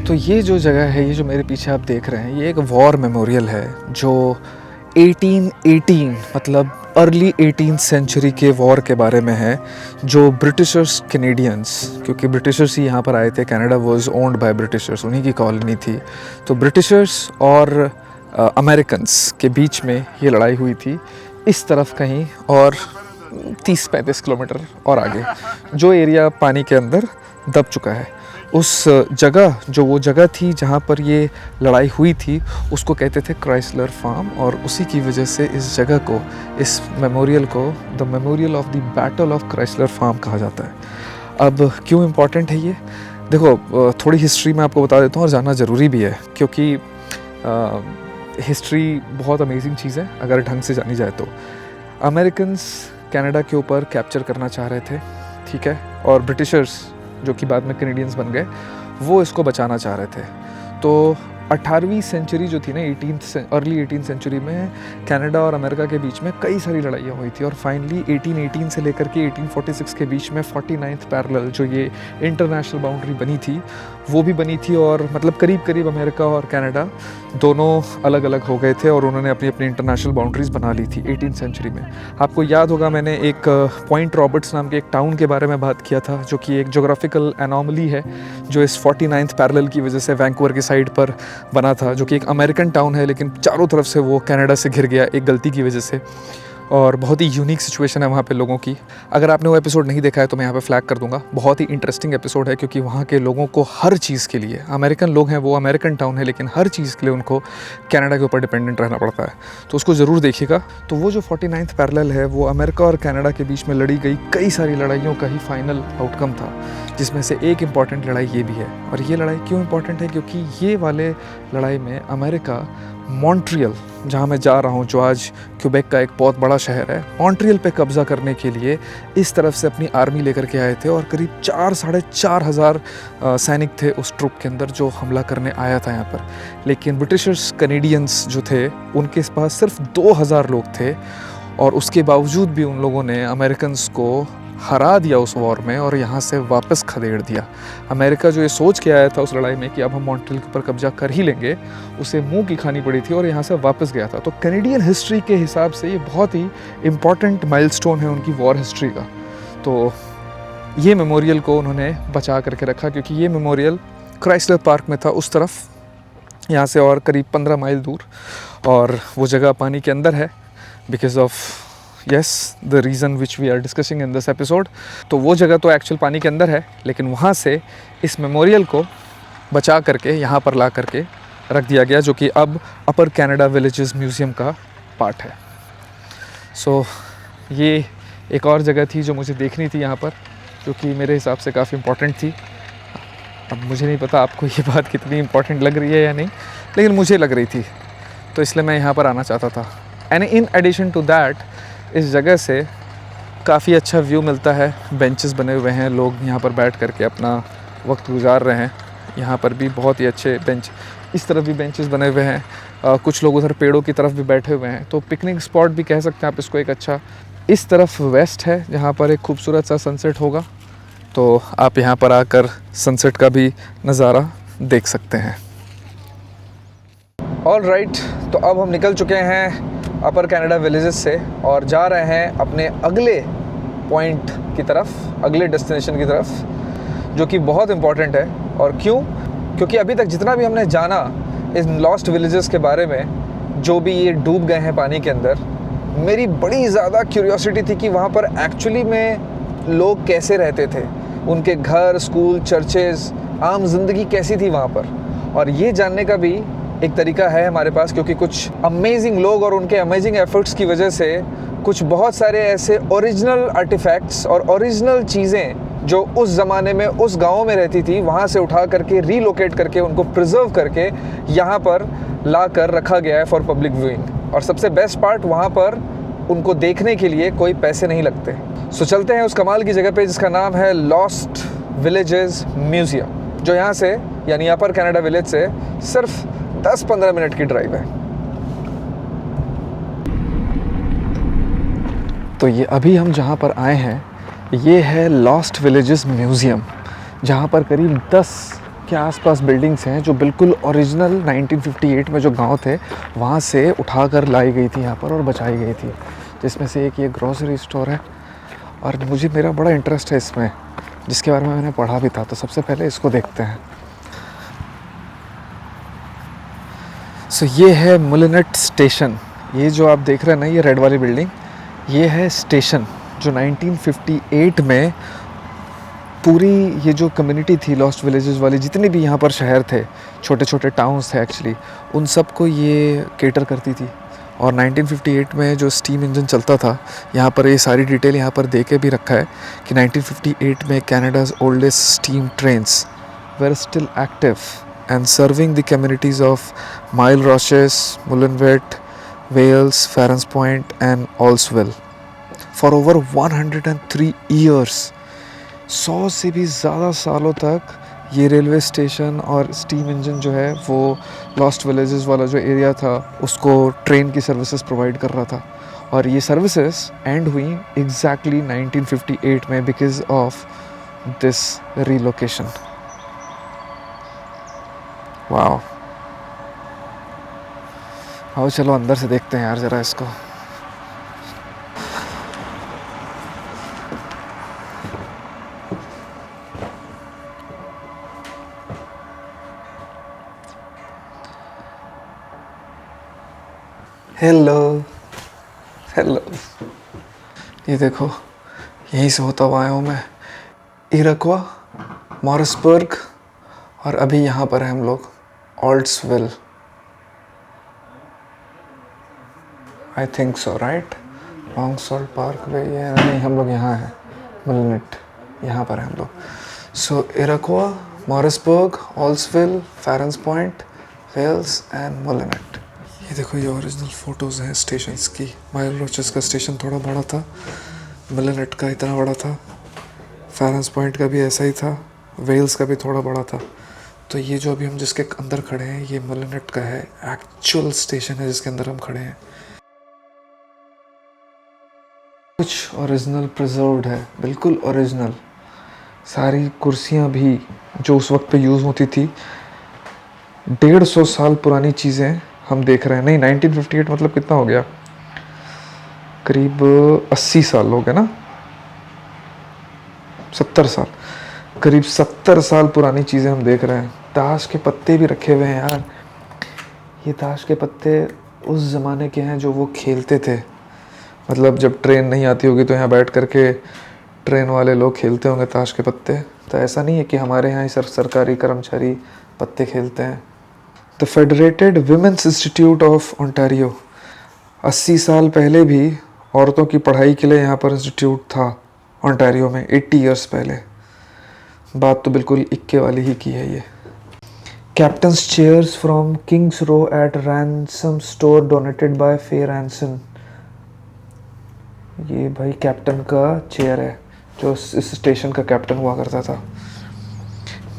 S2: तो ये जो जगह है, ये जो मेरे पीछे आप देख रहे हैं, ये एक वॉर मेमोरियल है जो 1818 मतलब अर्ली 18th सेंचुरी के वॉर के बारे में है, जो ब्रिटिशर्स कैनेडियंस, क्योंकि ब्रिटिशर्स ही यहाँ पर आए थे। Canada was owned by Britishers, उन्हीं की कॉलोनी थी। तो ब्रिटिशर्स और अमेरिकन्स के बीच में ये लड़ाई हुई थी, इस तरफ कहीं और 30-35 किलोमीटर और आगे, जो एरिया पानी के अंदर दब चुका है। उस जगह, जो वो जगह थी जहाँ पर ये लड़ाई हुई थी, उसको कहते थे क्राइसलर फार्म, और उसी की वजह से इस जगह को, इस मेमोरियल को the memorial of the battle of Crysler farm कहा जाता है। अब क्यों इम्पॉर्टेंट है ये? देखो, थोड़ी हिस्ट्री मैं आपको बता देता हूँ, और जानना ज़रूरी भी है, क्योंकि हिस्ट्री बहुत अमेजिंग चीज़ है अगर ढंग से जानी जाए तो। अमेरिकन्स कनाडा के ऊपर कैप्चर करना चाह रहे थे, ठीक है, और ब्रिटिशर्स जो कि बाद में कैनेडियंस बन गए, वो इसको बचाना चाह रहे थे। तो 18वीं सेंचुरी जो थी ना, अर्ली 18th सेंचुरी में कनाडा और अमेरिका के बीच में कई सारी लड़ाइयाँ हुई थी, और फाइनली 1818 से लेकर के 1846 के बीच में 49th पैरेलल, जो ये इंटरनेशनल बाउंड्री बनी थी, वो भी बनी थी। और मतलब करीब करीब अमेरिका और कनाडा दोनों अलग अलग हो गए थे, और उन्होंने अपनी अपनी इंटरनेशनल बाउंड्रीज बना ली थी 18th सेंचुरी में। आपको याद होगा, मैंने एक पॉइंट रॉबर्ट्स नाम के एक टाउन के बारे में बात किया था, जो कि एक जोग्राफिकल एनॉमली है, जो इस 49th पैरेलल की वजह से वैंकूवर की साइड पर बना था, जो कि एक अमेरिकन टाउन है, लेकिन चारों तरफ से वो कनाडा से घिर गया एक गलती की वजह से। और बहुत ही यूनिक सिचुएशन है वहाँ पे लोगों की। अगर आपने वो एपिसोड नहीं देखा है तो मैं यहाँ पे फ्लैग कर दूंगा। बहुत ही इंटरेस्टिंग एपिसोड है, क्योंकि वहाँ के लोगों को हर चीज़ के लिए, अमेरिकन लोग हैं, वो अमेरिकन टाउन है, लेकिन हर चीज़ के लिए उनको कनाडा के ऊपर डिपेंडेंट रहना पड़ता है। तो उसको ज़रूर देखिएगा। तो वो जो 49th पैरेलल है, वो अमेरिका और कनाडा के बीच में लड़ी गई कई सारी लड़ाइयों का ही फाइनल आउटकम था, जिसमें से एक इम्पॉर्टेंट लड़ाई ये भी है। और ये लड़ाई क्यों इम्पॉर्टेंट है? क्योंकि ये वाले लड़ाई में अमेरिका मॉन्ट्रियल, जहाँ मैं जा रहा हूँ, जो आज क्यूबेक का एक बहुत बड़ा शहर है, मॉन्ट्रियल पे कब्ज़ा करने के लिए इस तरफ से अपनी आर्मी लेकर के आए थे, और करीब 4-4.5 हज़ार सैनिक थे उस ट्रुप के अंदर जो हमला करने आया था यहाँ पर। लेकिन ब्रिटिशर्स कैनेडियंस जो थे, उनके पास सिर्फ 2,000 लोग थे, और उसके बावजूद भी उन लोगों ने अमेरिकन्स को हरा दिया उस वॉर में, और यहाँ से वापस खदेड़ दिया। अमेरिका जो ये सोच के आया था उस लड़ाई में कि अब हम मॉन्ट्रियल के ऊपर कब्जा कर ही लेंगे, उसे मुंह की खानी पड़ी थी और यहाँ से वापस गया था। तो कैनेडियन हिस्ट्री के हिसाब से ये बहुत ही इम्पॉर्टेंट माइलस्टोन है उनकी वॉर हिस्ट्री का। तो ये मेमोरियल को उन्होंने बचा करके रखा, क्योंकि ये मेमोरियल क्राइसलर पार्क में था उस तरफ, यहाँ से और करीब 15 माइल दूर, और वो जगह पानी के अंदर है, because of yes the reason which we are discussing in this episode. तो वो जगह तो एक्चुअल पानी के अंदर है, लेकिन वहाँ से इस मेमोरियल को बचा करके यहाँ पर ला करके रख दिया गया, जो कि अब अपर कनाडा विलेजेस म्यूज़ियम का पार्ट है। सो ये एक और जगह थी जो मुझे देखनी थी यहाँ पर, जो कि मेरे हिसाब से काफ़ी इम्पॉर्टेंट थी। अब मुझे नहीं पता आपको ये बात कितनी इम्पॉर्टेंट लग रही है या नहीं, लेकिन मुझे लग रही थी, तो इसलिए मैं यहाँ पर आना चाहता था। And in addition to that, इस जगह से काफ़ी अच्छा व्यू मिलता है। बेंचेस बने हुए हैं, लोग यहाँ पर बैठ करके अपना वक्त गुजार रहे हैं। यहाँ पर भी बहुत ही अच्छे बेंच, इस तरफ भी बेंचेस बने हुए हैं, कुछ लोग उधर पेड़ों की तरफ भी बैठे हुए हैं। तो पिकनिक स्पॉट भी कह सकते हैं आप इसको एक अच्छा। इस तरफ वेस्ट है, जहाँ पर एक खूबसूरत सा सनसेट होगा, तो आप यहाँ पर आकर सनसेट का भी नज़ारा देख सकते हैं। ऑल राइट, तो अब हम निकल चुके हैं अपर कनाडा विलेजेस से, और जा रहे हैं अपने अगले पॉइंट की तरफ, अगले डेस्टिनेशन की तरफ, जो कि बहुत इम्पॉर्टेंट है। और क्यों? क्योंकि अभी तक जितना भी हमने जाना इन लॉस्ट विलेजेस के बारे में, जो भी ये डूब गए हैं पानी के अंदर, मेरी बड़ी ज़्यादा क्यूरियोसिटी थी कि वहाँ पर एक्चुअली में लोग कैसे रहते थे, उनके घर, स्कूल, चर्चेज़, आम जिंदगी कैसी थी वहाँ पर। और ये जानने का भी एक तरीका है हमारे पास, क्योंकि कुछ अमेजिंग लोग और उनके अमेजिंग एफर्ट्स की वजह से कुछ बहुत सारे ऐसे ओरिजिनल आर्टिफैक्ट्स और ओरिजिनल चीज़ें जो उस ज़माने में उस गाँव में रहती थी, वहाँ से उठा करके रीलोकेट करके उनको प्रिजर्व करके यहाँ पर ला कर रखा गया है फॉर पब्लिक व्यूइंग। और सबसे बेस्ट पार्ट, वहाँ पर उनको देखने के लिए कोई पैसे नहीं लगते। सो चलते हैं उस कमाल की जगह पे जिसका नाम है लॉस्ट विलेजेस म्यूज़ियम, जो यहाँ से यानी अपर कनाडा विलेज से सिर्फ 10-15 मिनट की ड्राइव है। तो ये अभी हम जहाँ पर आए हैं, ये है लॉस्ट विलेजेस म्यूज़ियम, जहाँ पर करीब 10 के आसपास बिल्डिंग्स हैं जो बिल्कुल ओरिजिनल 1958 में जो गांव थे वहाँ से उठाकर लाई गई थी यहाँ पर और बचाई गई थी, जिसमें से एक ये ग्रोसरी स्टोर है। और मुझे मेरा बड़ा इंटरेस्ट है इसमें, जिसके बारे में मैंने पढ़ा भी था। तो सबसे पहले इसको देखते हैं। सो ये है मुलिनेट स्टेशन। ये जो आप देख रहे हैं ना, ये रेड वाली बिल्डिंग, ये है स्टेशन जो 1958 में पूरी ये जो कम्युनिटी थी लॉस्ट विलेजेस वाली, जितने भी यहाँ पर शहर थे, छोटे छोटे टाउन्स थे एक्चुअली, उन सब को ये केटर करती थी। और 1958 में जो स्टीम इंजन चलता था, यहाँ पर ये सारी डिटेल यहाँ पर दे के भी रखा है कि 1958 में Canada's oldest steam trains were still active and serving the communities of Mille Roches, Moulinette, Wales, Farran's Point and Aultsville for over 103 years. 100 से भी ज़्यादा सालों तक ये रेलवे स्टेशन और स्टीम इंजन जो है वो लॉस्ट विलेजेस वाला जो एरिया था उसको ट्रेन की सर्विसेज प्रोवाइड कर रहा था। और ये सर्विसेज एंड हुई एग्जैक्टली 1958 में because of this relocation. Wow, आओ चलो अंदर से देखते हैं यार ज़रा इसको। हेलो हेलो, ये देखो, यहीं से होता हुआ आया हूँ मैं, इरक्वा, मॉरिसबर्ग, और अभी यहाँ पर हैं हम लोग, Aultsville, I think so, right. Long Sault Parkway, ये नहीं, हम लोग यहाँ हैं, मुलिनेट, यहाँ पर हैं हम लोग। सो इरक्वा, मॉरिसबर्ग, ऑल्ट्सविल, फेरेंस पॉइंट, वेल्स एंड मुलिनेट। ये देखो, ये ओरिजिनल फ़ोटोज़ हैं स्टेशंस की। माइल रोचेस का स्टेशन थोड़ा बड़ा था, मुलिनेट का इतना बड़ा था, फेरेंस पॉइंट का भी ऐसा ही था, वेल्स का भी थोड़ा बड़ा था। तो ये जो अभी हम जिसके अंदर खड़े हैं, ये मुलिनेट का है, एक्चुअल स्टेशन है जिसके अंदर हम खड़े हैं। कुछ ओरिजिनल प्रिजर्व्ड है, बिल्कुल ओरिजिनल। सारी कुर्सियाँ भी जो उस वक्त पे यूज़ होती थी, 150 साल पुरानी चीज़ें हम देख रहे हैं। नहीं, 1958 मतलब कितना हो गया, करीब 80 साल हो गए ना, 70 साल, करीब 70 साल पुरानी चीज़ें हम देख रहे हैं। ताश के पत्ते भी रखे हुए हैं यार। ये ताश के पत्ते उस ज़माने के हैं जो वो खेलते थे, मतलब जब ट्रेन नहीं आती होगी तो यहाँ बैठ करके ट्रेन वाले लोग खेलते होंगे ताश के पत्ते। तो ऐसा नहीं है कि हमारे यहाँ ही सरकारी कर्मचारी पत्ते खेलते हैं। The federated women's institute of Ontario, 80 साल पहले भी औरतों की पढ़ाई के लिए यहाँ पर इंस्टीट्यूट था ओंटारियो में, 80 ईयर्स पहले। बात तो बिल्कुल इक्के वाली ही की है ये। Captains chairs from Kings Row at Ransom store donated by Fay Ranson. ये भाई कैप्टन का चेयर है जो इस स्टेशन का कैप्टन हुआ करता था।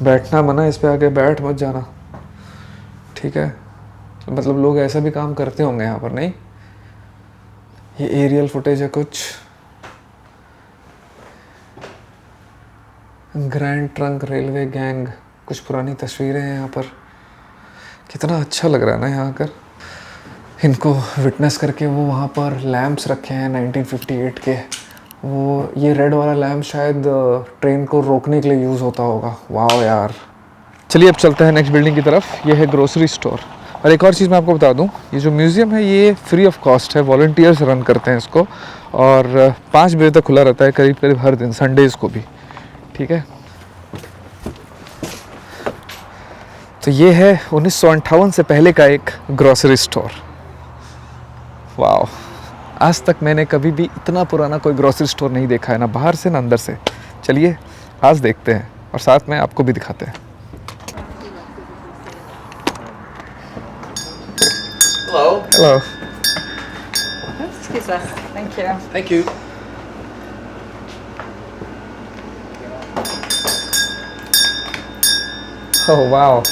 S2: बैठना मना, इस पे आके बैठ मत जाना, ठीक है। मतलब लोग ऐसा भी काम करते होंगे यहाँ पर, नहीं। ये एरियल फुटेज है कुछ। ग्रैंड ट्रंक रेलवे गैंग, कुछ पुरानी तस्वीरें हैं यहाँ पर। कितना अच्छा लग रहा है ना यहाँ आकर इनको विटनेस करके। वो वहाँ पर लैंप्स रखे हैं 1958 के, वो ये रेड वाला लैंप शायद ट्रेन को रोकने के लिए यूज़ होता होगा। वाह यार, चलिए अब चलते हैं नेक्स्ट बिल्डिंग की तरफ। ये है ग्रोसरी स्टोर। और एक और चीज़ मैं आपको बता दूं, ये जो म्यूज़ियम है ये फ्री ऑफ कॉस्ट है, वॉलंटियर्स रन करते हैं इसको, और 5 बजे तक खुला रहता है, करीब करीब हर दिन, संडेज़ को भी। ठीक है, तो ये है 1958 से पहले का एक ग्रोसरी स्टोर। वाह, आज तक मैंने कभी भी इतना पुराना कोई ग्रोसरी स्टोर नहीं देखा है, ना बाहर से ना अंदर से। चलिए आज देखते हैं और साथ में आपको भी दिखाते हैं।
S4: Hello.
S2: Hello.
S5: Excuse us. Thank you.
S4: Thank you.
S2: Oh wow.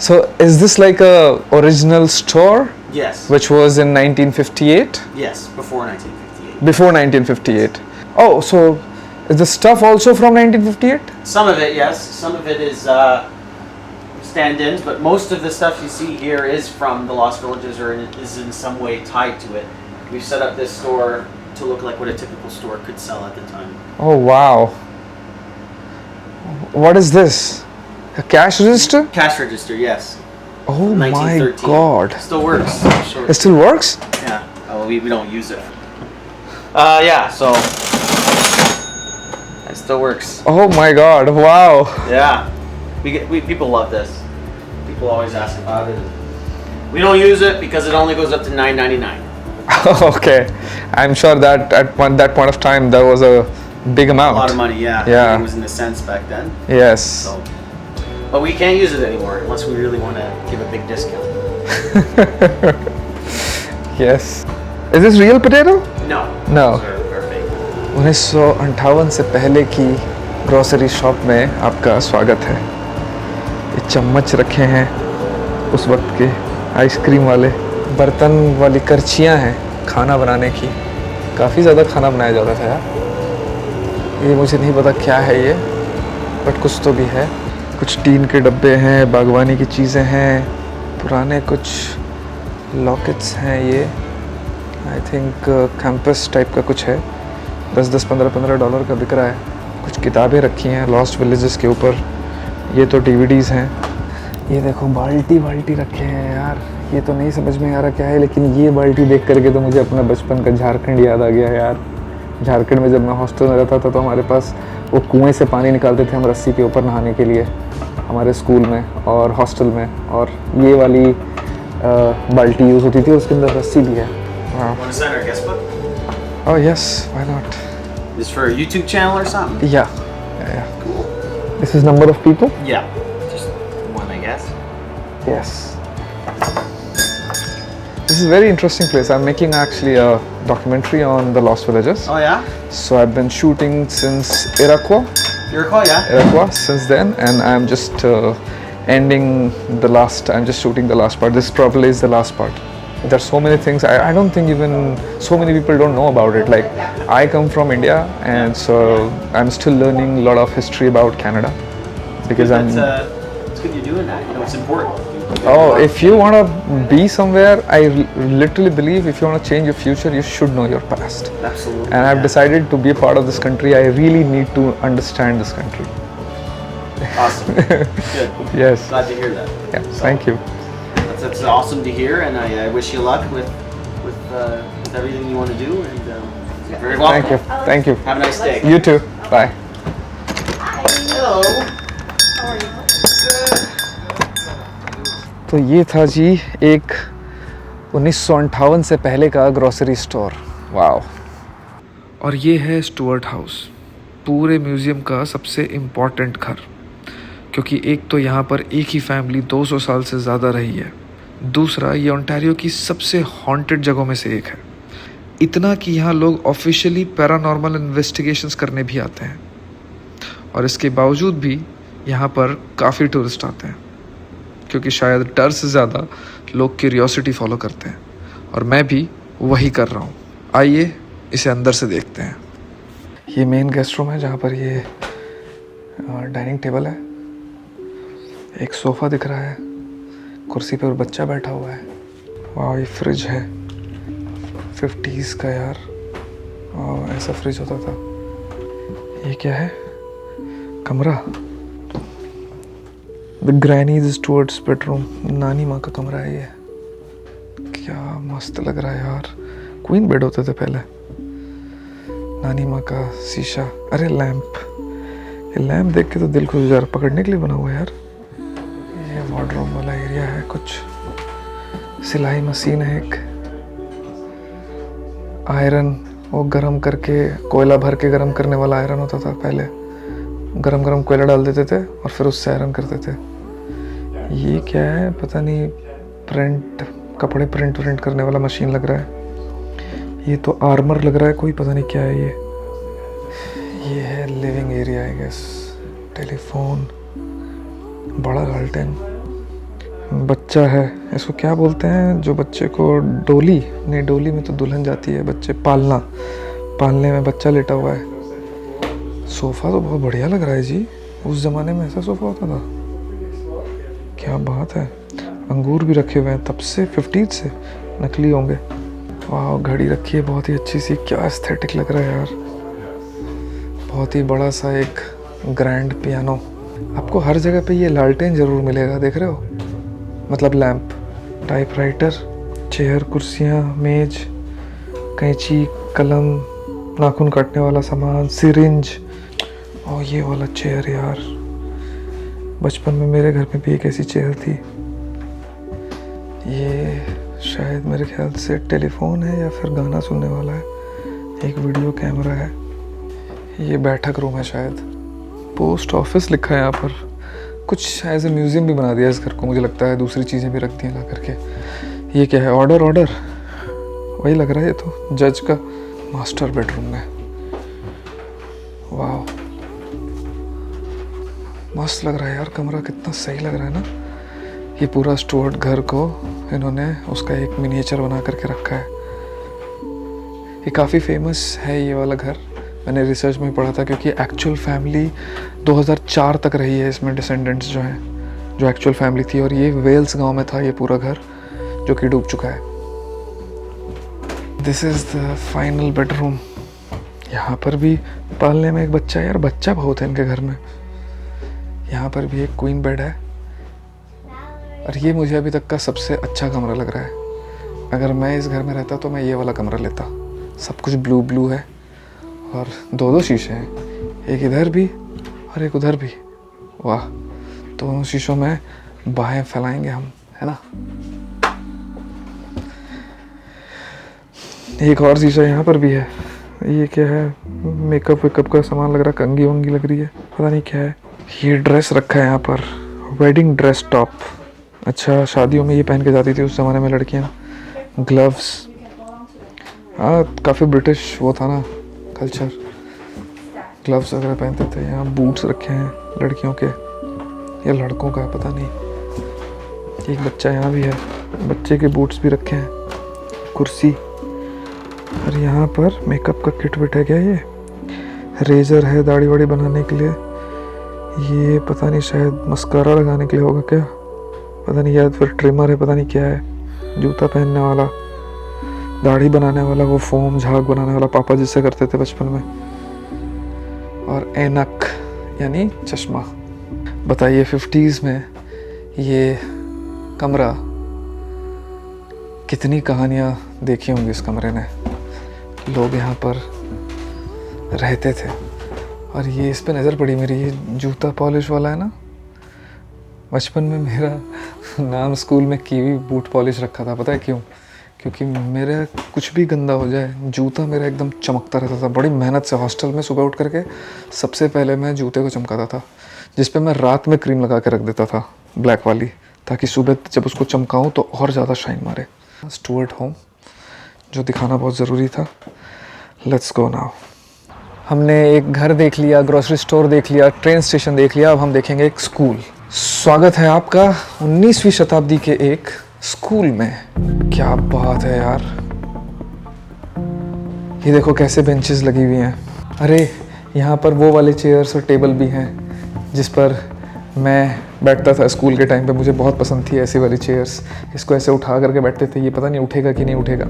S2: So is this like a original store
S4: Yes.
S2: which was in 1958?
S4: Yes, before 1958.
S2: Before 1958. Oh, so is the stuff also from 1958?
S4: Some of it, yes. Some of it is stand-ins, but most of the stuff you see here is from the Lost Villages or is in some way tied to it. We've set up this store to look like what a typical store could sell at the time.
S2: Oh wow. What is this? A cash register?
S4: Cash register, yes.
S2: Oh my
S4: 1913.
S2: god.
S4: Still works. Sure.
S2: It still works?
S4: Yeah. Oh, we don't use it. Yeah. So it still works.
S2: Oh my god. Wow.
S4: Yeah. People love this. People always ask about it. We don't use it because it only goes up to $9.99.
S2: Okay. I'm sure that at that point of time there was a big amount.
S4: A lot of money, yeah.
S2: Yeah.
S4: It was in the cents back then.
S2: Yes.
S4: So, but we can't use it anymore unless we really want to give a big discount.
S2: Yes. Is this real potato?
S4: No.
S2: No.
S4: Those are fake.
S2: 1958 से पहले की grocery shop में आपका स्वागत है। ये चम्मच रखे हैं उस वक्त के, आइसक्रीम वाले बर्तन वाली करछियाँ हैं खाना बनाने की। काफ़ी ज़्यादा खाना बनाया जाता था यार। ये मुझे नहीं पता क्या है ये, बट कुछ तो भी है। कुछ टीन के डब्बे हैं, बागवानी की चीज़ें हैं, पुराने कुछ लॉकेट्स हैं। ये आई थिंक कैंपस टाइप का कुछ है, 10-10, 15-15 डॉलर का बिक रहा है। कुछ किताबें रखी हैं लॉस्ट विलेजेस के ऊपर। ये तो डीवीडीज़ हैं। ये देखो बाल्टी रखे हैं यार, ये तो नहीं समझ में आ रहा क्या है, लेकिन ये बाल्टी देख करके तो मुझे अपना बचपन का झारखंड याद आ गया यार। झारखंड में जब मैं हॉस्टल में रहता था तो हमारे पास वो कुएं से पानी निकालते थे हम रस्सी के ऊपर नहाने के लिए, हमारे स्कूल में और हॉस्टल में। और ये वाली बाल्टी यूज़ होती थी, उसके अंदर रस्सी भी है।
S4: Want to sign our guest book?
S2: Oh yes, why not?
S4: This for a YouTube channel or something?
S2: Yeah. Cool. This is number of people?
S4: Yeah. Just one, I guess.
S2: Yes. This is a very interesting place. I'm making actually a documentary on the Lost Villages.
S4: Oh yeah.
S2: So I've been shooting since Iroquois since then, and I'm just ending the last. I'm just shooting the last part. This probably is the last part. There's so many things. I don't think even so many people don't know about it. Like I come from India, and so I'm still learning a lot of history about Canada because
S4: It's good you're doing that. You know, it's important.
S2: Oh, if you want to be somewhere, I literally believe if you want to change your future, you should know your past.
S4: Absolutely.
S2: And I've
S4: yeah.
S2: decided to be a part of this country. I really need to understand this country.
S4: Awesome. Good.
S2: Yes.
S4: Glad to hear that.
S2: Yeah. Thank you.
S4: That's awesome to hear, and I wish you luck with everything you want to do. And you're very welcome.
S2: Thank you. Thank you.
S4: Have a nice day.
S2: You too. Bye.
S4: Hello.
S2: तो ये था जी एक 1958 से पहले का grocery store. Wow. और ये है स्टुअर्ट हाउस, पूरे म्यूज़ियम का सबसे इम्पॉर्टेंट घर, क्योंकि एक तो यहाँ पर एक ही फैमिली 200 साल से ज़्यादा रही है, दूसरा ये ओंटारियो की सबसे हॉन्टेड जगहों में से एक है। इतना कि यहाँ लोग ऑफिशियली पैरानॉर्मल इन्वेस्टिगेशंस करने भी आते हैं, और इसके बावजूद भी यहाँ पर काफ़ी टूरिस्ट आते हैं, क्योंकि शायद डर से ज़्यादा लोग क्यूरियोसिटी फॉलो करते हैं, और मैं भी वही कर रहा हूँ। आइए इसे अंदर से देखते हैं। ये मेन गेस्ट रूम है जहाँ पर ये डाइनिंग टेबल है, एक सोफ़ा दिख रहा है, कुर्सी पे और बच्चा बैठा हुआ है। वाह, ये फ्रिज है 50s का यार, ऐसा फ्रिज होता था। ये क्या है? कमरा।
S1: द ग्रैनीज स्टुअर्ट्स बेडरूम, नानी माँ का कमरा है ये। क्या मस्त लग रहा है यार, क्वीन बेड होते थे पहले। नानी माँ का शीशा, अरे लैंप, ये लैंप देख के तो दिल खुश जा रहा, पकड़ने के लिए बना हुआ है यार। ये वार्डरोब वाला एरिया है, कुछ सिलाई मशीन है, एक आयरन, वो गरम करके कोयला भर के गरम करने वाला आयरन होता था पहले, गरम गरम कोयला डाल देते थे और फिर उससे आयरन करते थे। ये क्या है पता नहीं, प्रिंट, कपड़े प्रिंट करने वाला मशीन लग रहा है। ये तो आर्मर लग रहा है कोई, पता नहीं क्या है ये है living area I guess. Telephone, बड़ा लालटेन, बच्चा है, इसको क्या बोलते हैं जो बच्चे को, डोली नहीं, डोली में तो दुल्हन जाती है, बच्चे पालने में बच्चा लेटा हुआ है। सोफ़ा तो बहुत बढ़िया लग रहा है जी, उस ज़माने में ऐसा सोफ़ा होता था, क्या बात है। अंगूर भी रखे हुए हैं तब से, 50s से, नकली होंगे। वाह, घड़ी रखी है बहुत ही अच्छी सी, क्या एस्थेटिक लग रहा है यार। बहुत ही बड़ा सा एक ग्रैंड पियानो। आपको हर जगह पे ये लालटेन ज़रूर मिलेगा, देख रहे हो, मतलब लैंप। टाइपराइटर, चेयर, कुर्सियाँ, मेज, कैंची, कलम, नाखून काटने वाला सामान, सिरिंज, और ये वाला चेयर यार, बचपन में मेरे घर में भी एक ऐसी चेयर थी। ये शायद मेरे ख्याल से टेलीफोन है या फिर गाना सुनने वाला है, एक वीडियो कैमरा है। ये बैठक रूम है शायद। पोस्ट ऑफिस लिखा है यहाँ पर, कुछ एज ए म्यूज़ियम भी बना दिया इस घर को, मुझे लगता है दूसरी चीज़ें भी रख दी ला करके। ये क्या है, ऑर्डर वही लग रहा है, ये तो जज का मास्टर बेडरूम में। वाह, मस्त लग रहा है यार कमरा, कितना सही लग रहा है ना। ये पूरा स्टुअर्ट घर को इन्होंने उसका एक मिनिएचर बना करके रखा है। ये काफ़ी फेमस है ये वाला घर, मैंने रिसर्च में पढ़ा था, क्योंकि एक्चुअल फैमिली 2004 तक रही है इसमें, डिसेंडेंट्स जो हैं, जो एक्चुअल फैमिली थी। और ये वेल्स गांव में था ये पूरा घर, जो कि डूब चुका है। This is the final bedroom. यहाँ पर भी पालने में एक बच्चा है यार, बच्चा बहुत है इनके घर में। यहाँ पर भी एक क्वीन बेड है, और ये मुझे अभी तक का सबसे अच्छा कमरा लग रहा है। अगर मैं इस घर में रहता तो मैं ये वाला कमरा लेता। सब कुछ ब्लू है, और 2 शीशे हैं, एक इधर भी और एक उधर भी। वाह, दोनों शीशों में बाहें फैलाएंगे हम, है ना। एक और शीशा यहाँ पर भी है। ये क्या है, मेकअप वेकअप का सामान लग रहा है, कंघी वंगी लग रही है, पता नहीं क्या है। ये ड्रेस रखा है यहाँ पर, वेडिंग ड्रेस टॉप। अच्छा, शादियों में ये पहन के जाती थी उस ज़माने में लड़कियाँ। ग्लव्स, हाँ काफ़ी ब्रिटिश वो था ना कल्चर, ग्लव्स वगैरह पहनते थे। यहाँ बूट्स रखे हैं लड़कियों के या लड़कों का पता नहीं। एक बच्चा यहाँ भी है, बच्चे के बूट्स भी रखे हैं, कुर्सी। और यहाँ पर मेकअप का किट विट है क्या, ये रेजर है दाढ़ी वाड़ी बनाने के लिए। ये पता नहीं, शायद मस्कारा लगाने के लिए होगा क्या, पता नहीं, या फिर ट्रिमर है, पता नहीं क्या है। जूता पहनने वाला, दाढ़ी बनाने वाला, वो फोम झाग बनाने वाला, पापा जिससे करते थे बचपन में। और ऐनक यानी चश्मा। बताइए 50s में ये कमरा, कितनी कहानियाँ देखी होंगी इस कमरे ने। लोग यहाँ पर रहते थे। और ये इस पे नज़र पड़ी मेरी, ये जूता पॉलिश वाला है ना। बचपन में मेरा नाम स्कूल में कीवी बूट पॉलिश रखा था, पता है क्यों? क्योंकि मेरा कुछ भी गंदा हो जाए, जूता मेरा एकदम चमकता रहता था। बड़ी मेहनत से हॉस्टल में सुबह उठ करके सबसे पहले मैं जूते को चमकाता था, जिस पे मैं रात में क्रीम लगा के रख देता था, ब्लैक वाली, ताकि सुबह जब उसको चमकाऊँ तो और ज़्यादा शाइन मारे। स्टुअर्ट होम जो दिखाना बहुत ज़रूरी था। Let's go now. हमने एक घर देख लिया, ग्रोसरी स्टोर देख लिया, ट्रेन स्टेशन देख लिया, अब हम देखेंगे एक स्कूल। स्वागत है आपका 19वीं शताब्दी के एक स्कूल में। क्या बात है यार, ये देखो कैसे बेंचेस लगी हुई हैं। अरे यहाँ पर वो वाले चेयर्स और टेबल भी हैं जिस पर मैं बैठता था स्कूल के टाइम पे। मुझे बहुत पसंद थी ऐसी वाली चेयर्स। इसको ऐसे उठा करके बैठते थे, ये पता नहीं उठेगा कि नहीं उठेगा,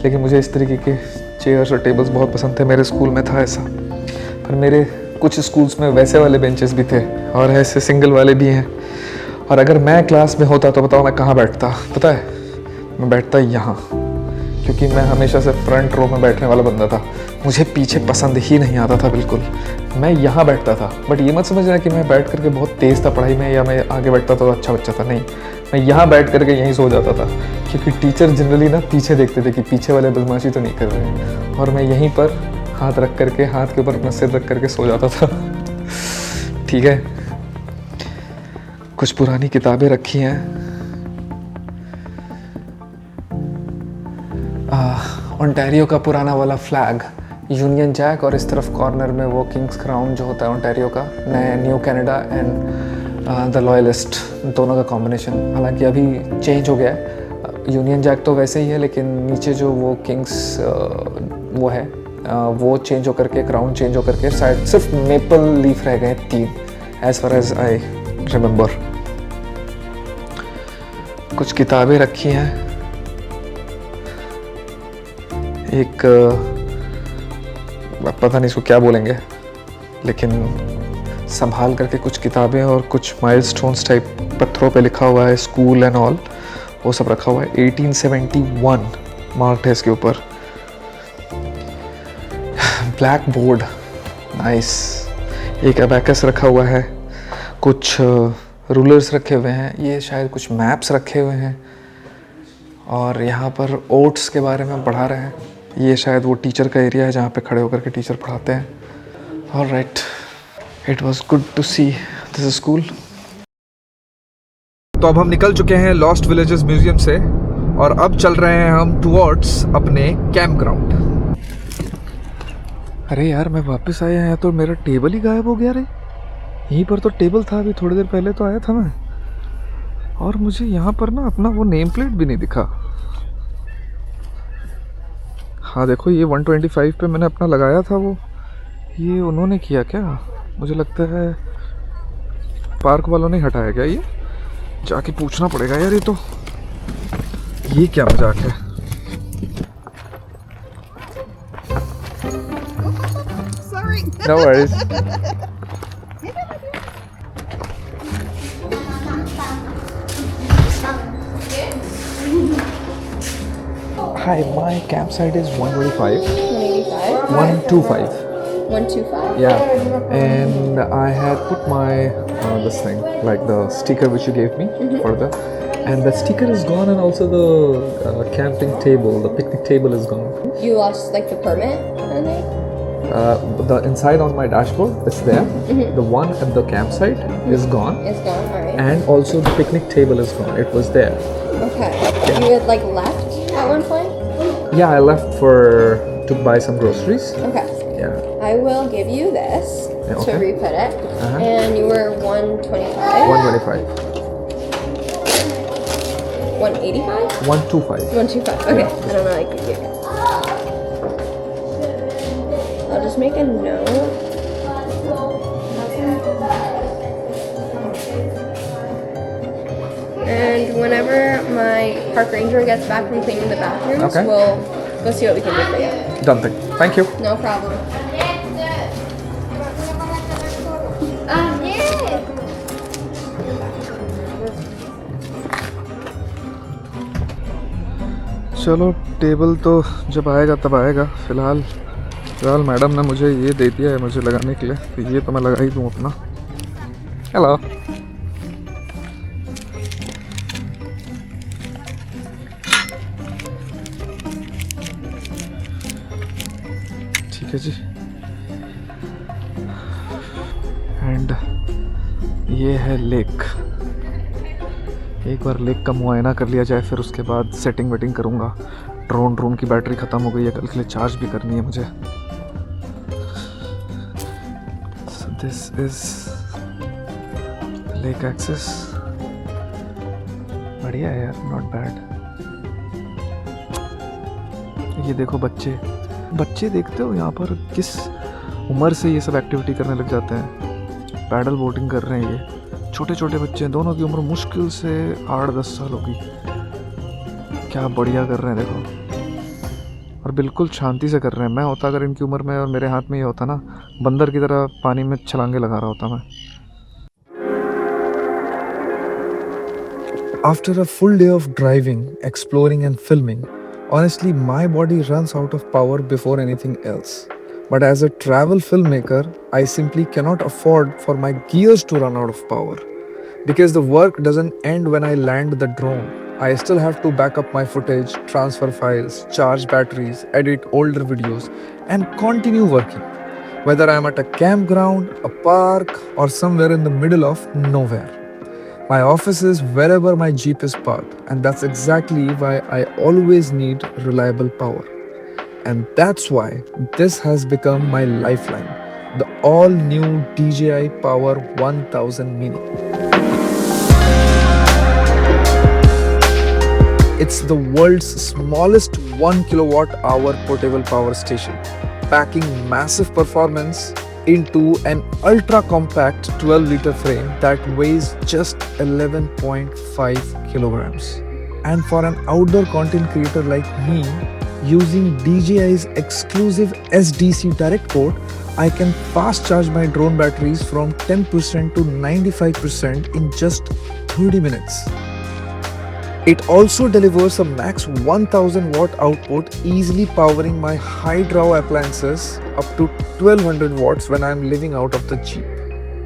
S1: लेकिन मुझे इस तरीके के चेयर्स और टेबल्स बहुत पसंद थे। मेरे स्कूल में था ऐसा, पर मेरे कुछ स्कूल्स में वैसे वाले बेंचेस भी थे और ऐसे सिंगल वाले भी हैं।
S2: और अगर मैं क्लास में होता तो बताओ मैं कहाँ बैठता, पता है? मैं बैठता यहाँ, क्योंकि मैं हमेशा से फ्रंट रो में बैठने वाला बंदा था। मुझे पीछे पसंद ही नहीं आता था बिल्कुल। मैं यहाँ बैठता था। बट ये मत समझना कि मैं बैठ करके बहुत तेज़ था पढ़ाई में या मैं आगे बैठता तो अच्छा बच्चा था, नहीं। मैं यहाँ बैठ करके यहीं सो जाता था, क्योंकि टीचर जनरली ना पीछे देखते थे कि पीछे वाले बदमाशी तो नहीं कर रहे हैं, और मैं यहीं पर हाथ रख करके, हाथ के ऊपर अपना सिर रख करके सो जाता था। ठीक है, कुछ पुरानी किताबें रखी हैं। ओंटारियो का पुराना वाला फ्लैग, यूनियन जैक, और इस तरफ कॉर्नर में वो किंग्स क्राउन जो होता है ओंटारियो का, new Canada and the loyalist, दोनों का कॉम्बिनेशन। हालांकि अभी चेंज हो गया है, यूनियन जैक तो वैसे ही है, लेकिन नीचे जो वो किंग्स वो है वो चेंज होकर के, क्राउन चेंज होकर के शायद सिर्फ मेपल लीफ रह गए 3, as far as I remember. कुछ किताबें रखी हैं। एक पता नहीं इसको क्या बोलेंगे, लेकिन संभाल करके कुछ किताबें और कुछ माइलस्टोन्स टाइप पत्थरों पे लिखा हुआ है, स्कूल एंड ऑल, वो सब रखा हुआ है। 1871 मार्क्ड है इसके ऊपर। Black board, nice. एक अबैकस रखा हुआ है, कुछ रूलर्स रखे हुए हैं, ये शायद कुछ मैप्स रखे हुए हैं, और यहाँ पर ओट्स के बारे में पढ़ा रहे हैं। ये शायद वो टीचर का एरिया है जहाँ पे खड़े होकर के टीचर पढ़ाते हैं। Alright, it was good to see this school.
S1: तो अब हम निकल चुके हैं लॉस्ट विलेजेस म्यूजियम से, और अब चल रहे हैं हम टुवर्ड्स अपने कैंप ग्राउंड। अरे यार, मैं वापस आया है तो मेरा टेबल ही गायब हो गया रे। यहीं पर तो टेबल था, अभी थोड़ी देर पहले तो आया था मैं, और मुझे यहाँ पर ना अपना वो नेम प्लेट भी नहीं दिखा। हाँ देखो, ये 125 पे मैंने अपना लगाया था, वो ये उन्होंने किया क्या? मुझे लगता है पार्क वालों ने हटाया क्या? ये जाके पूछना पड़ेगा यार। ये क्या मजाक है? No worries. Hi, my campsite is 125.
S3: 185.
S1: 125.
S3: 125.
S1: Yeah, and I had put my this thing, like the sticker which you gave me for the, and the sticker is gone, and also the camping table, the picnic table is gone.
S3: You lost like the permit or anything?
S1: The inside on my dashboard, it's there. The one at the campsite is gone,
S3: It's gone. All right.
S1: and also the picnic table is gone. It was there.
S3: Okay. You had like left at one point?
S1: Yeah, I left to buy some groceries.
S3: Okay.
S1: Yeah.
S3: I will give you this
S1: Yeah,
S3: to
S1: okay.
S3: re-put it.
S1: Uh-huh.
S3: And you were 125?
S1: 125.
S3: 185?
S1: 125.
S3: 125. Okay.
S1: Yeah.
S3: I don't know. I could get it. I'll just make a note. And whenever my park ranger gets back from cleaning the bathrooms,
S1: Okay.
S3: we'll go see what we can do for you.
S1: Done thing. Thank you.
S3: No problem.
S1: चलो, table तो जब आएगा तब आएगा। फिलहाल madam ने मुझे ये दे दिया है मुझे लगाने के लिए, तो ये तो मैं लगा ही दूँ अपना। हेलो। ठीक है जी। एंड ये है लेक। एक बार लेक का मुआयना कर लिया जाए, फिर उसके बाद सेटिंग वेटिंग करूँगा। ड्रोन की बैटरी ख़त्म हो गई है, कल के लिए चार्ज भी करनी है मुझे। So this is lake access. बढ़िया है यार, नॉट बैड। ये देखो बच्चे देखते हो यहाँ पर किस उम्र से ये सब एक्टिविटी करने लग जाते हैं। पैडल बोटिंग कर रहे हैं ये छोटे छोटे बच्चे हैं, दोनों की उम्र मुश्किल से 8-10 साल होगी। क्या बढ़िया कर रहे हैं देखो, और बिल्कुल शांति से कर रहे हैं। मैं होता अगर इनकी उम्र में और मेरे हाथ में ये होता ना, बंदर की तरह पानी में छलांगे लगा रहा होता मैं। After a full day of driving, exploring, and filming, honestly, my body runs out of power before anything else. But as a travel filmmaker, I simply cannot afford for my gears to run out of power. Because the work doesn't end when I land the drone. I still have to back up my footage, transfer files, charge batteries, edit older videos, and continue working. Whether I'm at a campground, a park, or somewhere in the middle of nowhere. My office is wherever my Jeep is parked, and that's exactly why I always need reliable power. And that's why this has become my lifeline, the all new DJI Power 1000 Mini. It's the world's smallest 1 kilowatt hour portable power station, packing massive performance into an ultra compact 12-liter frame that weighs just 11.5 kilograms. And for an outdoor content creator like me, using DJI's exclusive SDC direct port, I can fast charge my drone batteries from 10% to 95% in just 30 minutes. It also delivers a max 1000 watt output, easily powering my high draw appliances up to 1200 watts when I'm living out of the Jeep.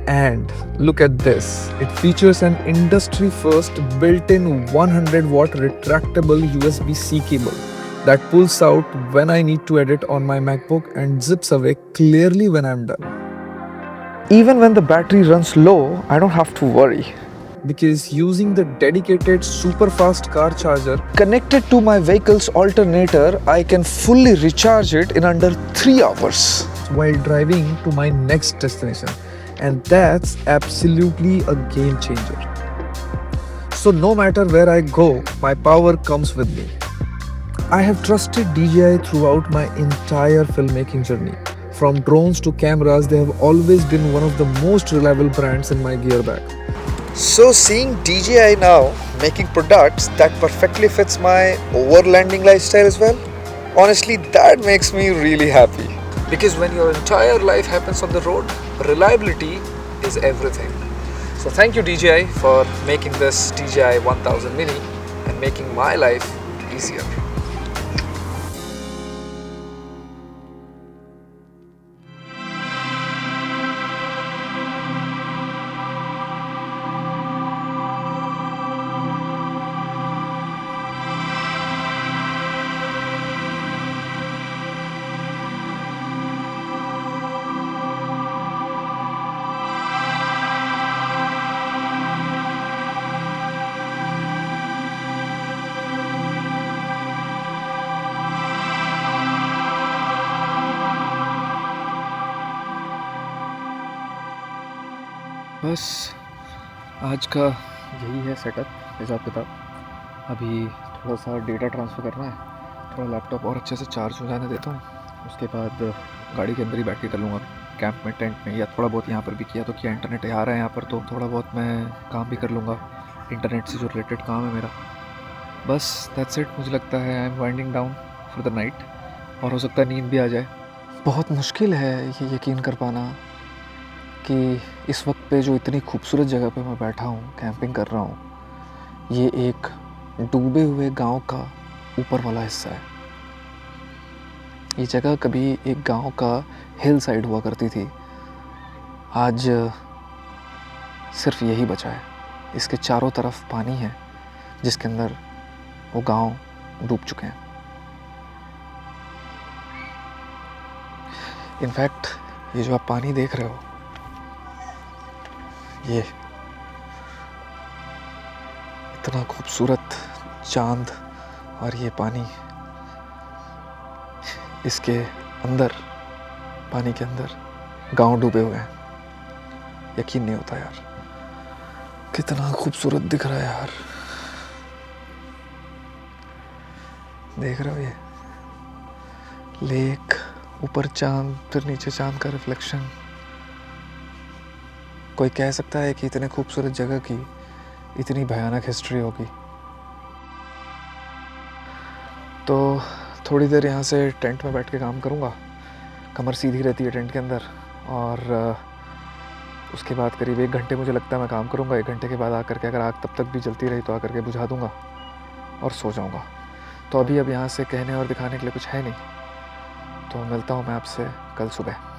S1: And look at this, it features an industry first built-in 100 watt retractable USB-C cable that pulls out when I need to edit on my MacBook and zips away clearly when I'm done. Even when the battery runs low, I don't have to worry. Because using the dedicated super fast car charger connected to my vehicle's alternator, I can fully recharge it in under 3 hours while driving to my next destination. And that's absolutely a game changer. So no matter where I go, my power comes with me. I have trusted DJI throughout my entire filmmaking journey. From drones to cameras, they have always been one of the most reliable brands in my gear bag. So seeing DJI now making products that perfectly fits my overlanding lifestyle as well, honestly that makes me really happy. Because when your entire life happens on the road, reliability is everything. So thank you DJI for making this DJI 1000 Mini and making my life easier.
S2: बस आज का यही है setup, हिसाब किताब। अभी थोड़ा सा डेटा ट्रांसफ़र करना है, थोड़ा लैपटॉप और अच्छे से चार्ज हो जाने देता हूँ। उसके बाद गाड़ी के अंदर ही बैठ के कर लूँगा, कैंप में, टेंट में, या थोड़ा बहुत यहाँ पर भी किया तो किया। इंटरनेट आ रहा है यहाँ पर, तो थोड़ा बहुत मैं काम भी कर लूँगा इंटरनेट से जो रिलेटेड काम है मेरा। बस दैट्स इट। मुझे लगता है I am winding down for the night, और हो सकता है नींद भी आ जाए। बहुत मुश्किल है ये यकीन कर पाना कि इस वक्त पे जो इतनी खूबसूरत जगह पे मैं बैठा हूँ, कैंपिंग कर रहा हूँ, ये एक डूबे हुए गांव का ऊपर वाला हिस्सा है। ये जगह कभी एक गांव का हिल साइड हुआ करती थी, आज सिर्फ यही बचा है। इसके चारों तरफ पानी है जिसके अंदर वो गांव डूब चुके हैं। इनफैक्ट ये जो आप पानी देख रहे हो, ये इतना खूबसूरत चांद और ये पानी, इसके अंदर, पानी के अंदर गांव डूबे हुए हैं। यकीन नहीं होता यार, कितना खूबसूरत दिख रहा है यार। देख रहे हो ये लेक, ऊपर चांद, फिर नीचे चांद का रिफ्लेक्शन। कोई कह सकता है कि इतने खूबसूरत जगह की इतनी भयानक हिस्ट्री होगी। तो थोड़ी देर यहाँ से टेंट में बैठ के काम करूँगा। कमर सीधी रहती है टेंट के अंदर, और उसके बाद करीब 1 घंटे मुझे लगता है मैं काम करूँगा। 1 घंटे के बाद आकर के अगर आग तब तक भी जलती रही तो आकर के बुझा दूँगा और सो जाऊँगा। तो अभी अब यहाँ से कहने और दिखाने के लिए कुछ है नहीं, तो मिलता हूँ मैं आपसे कल सुबह।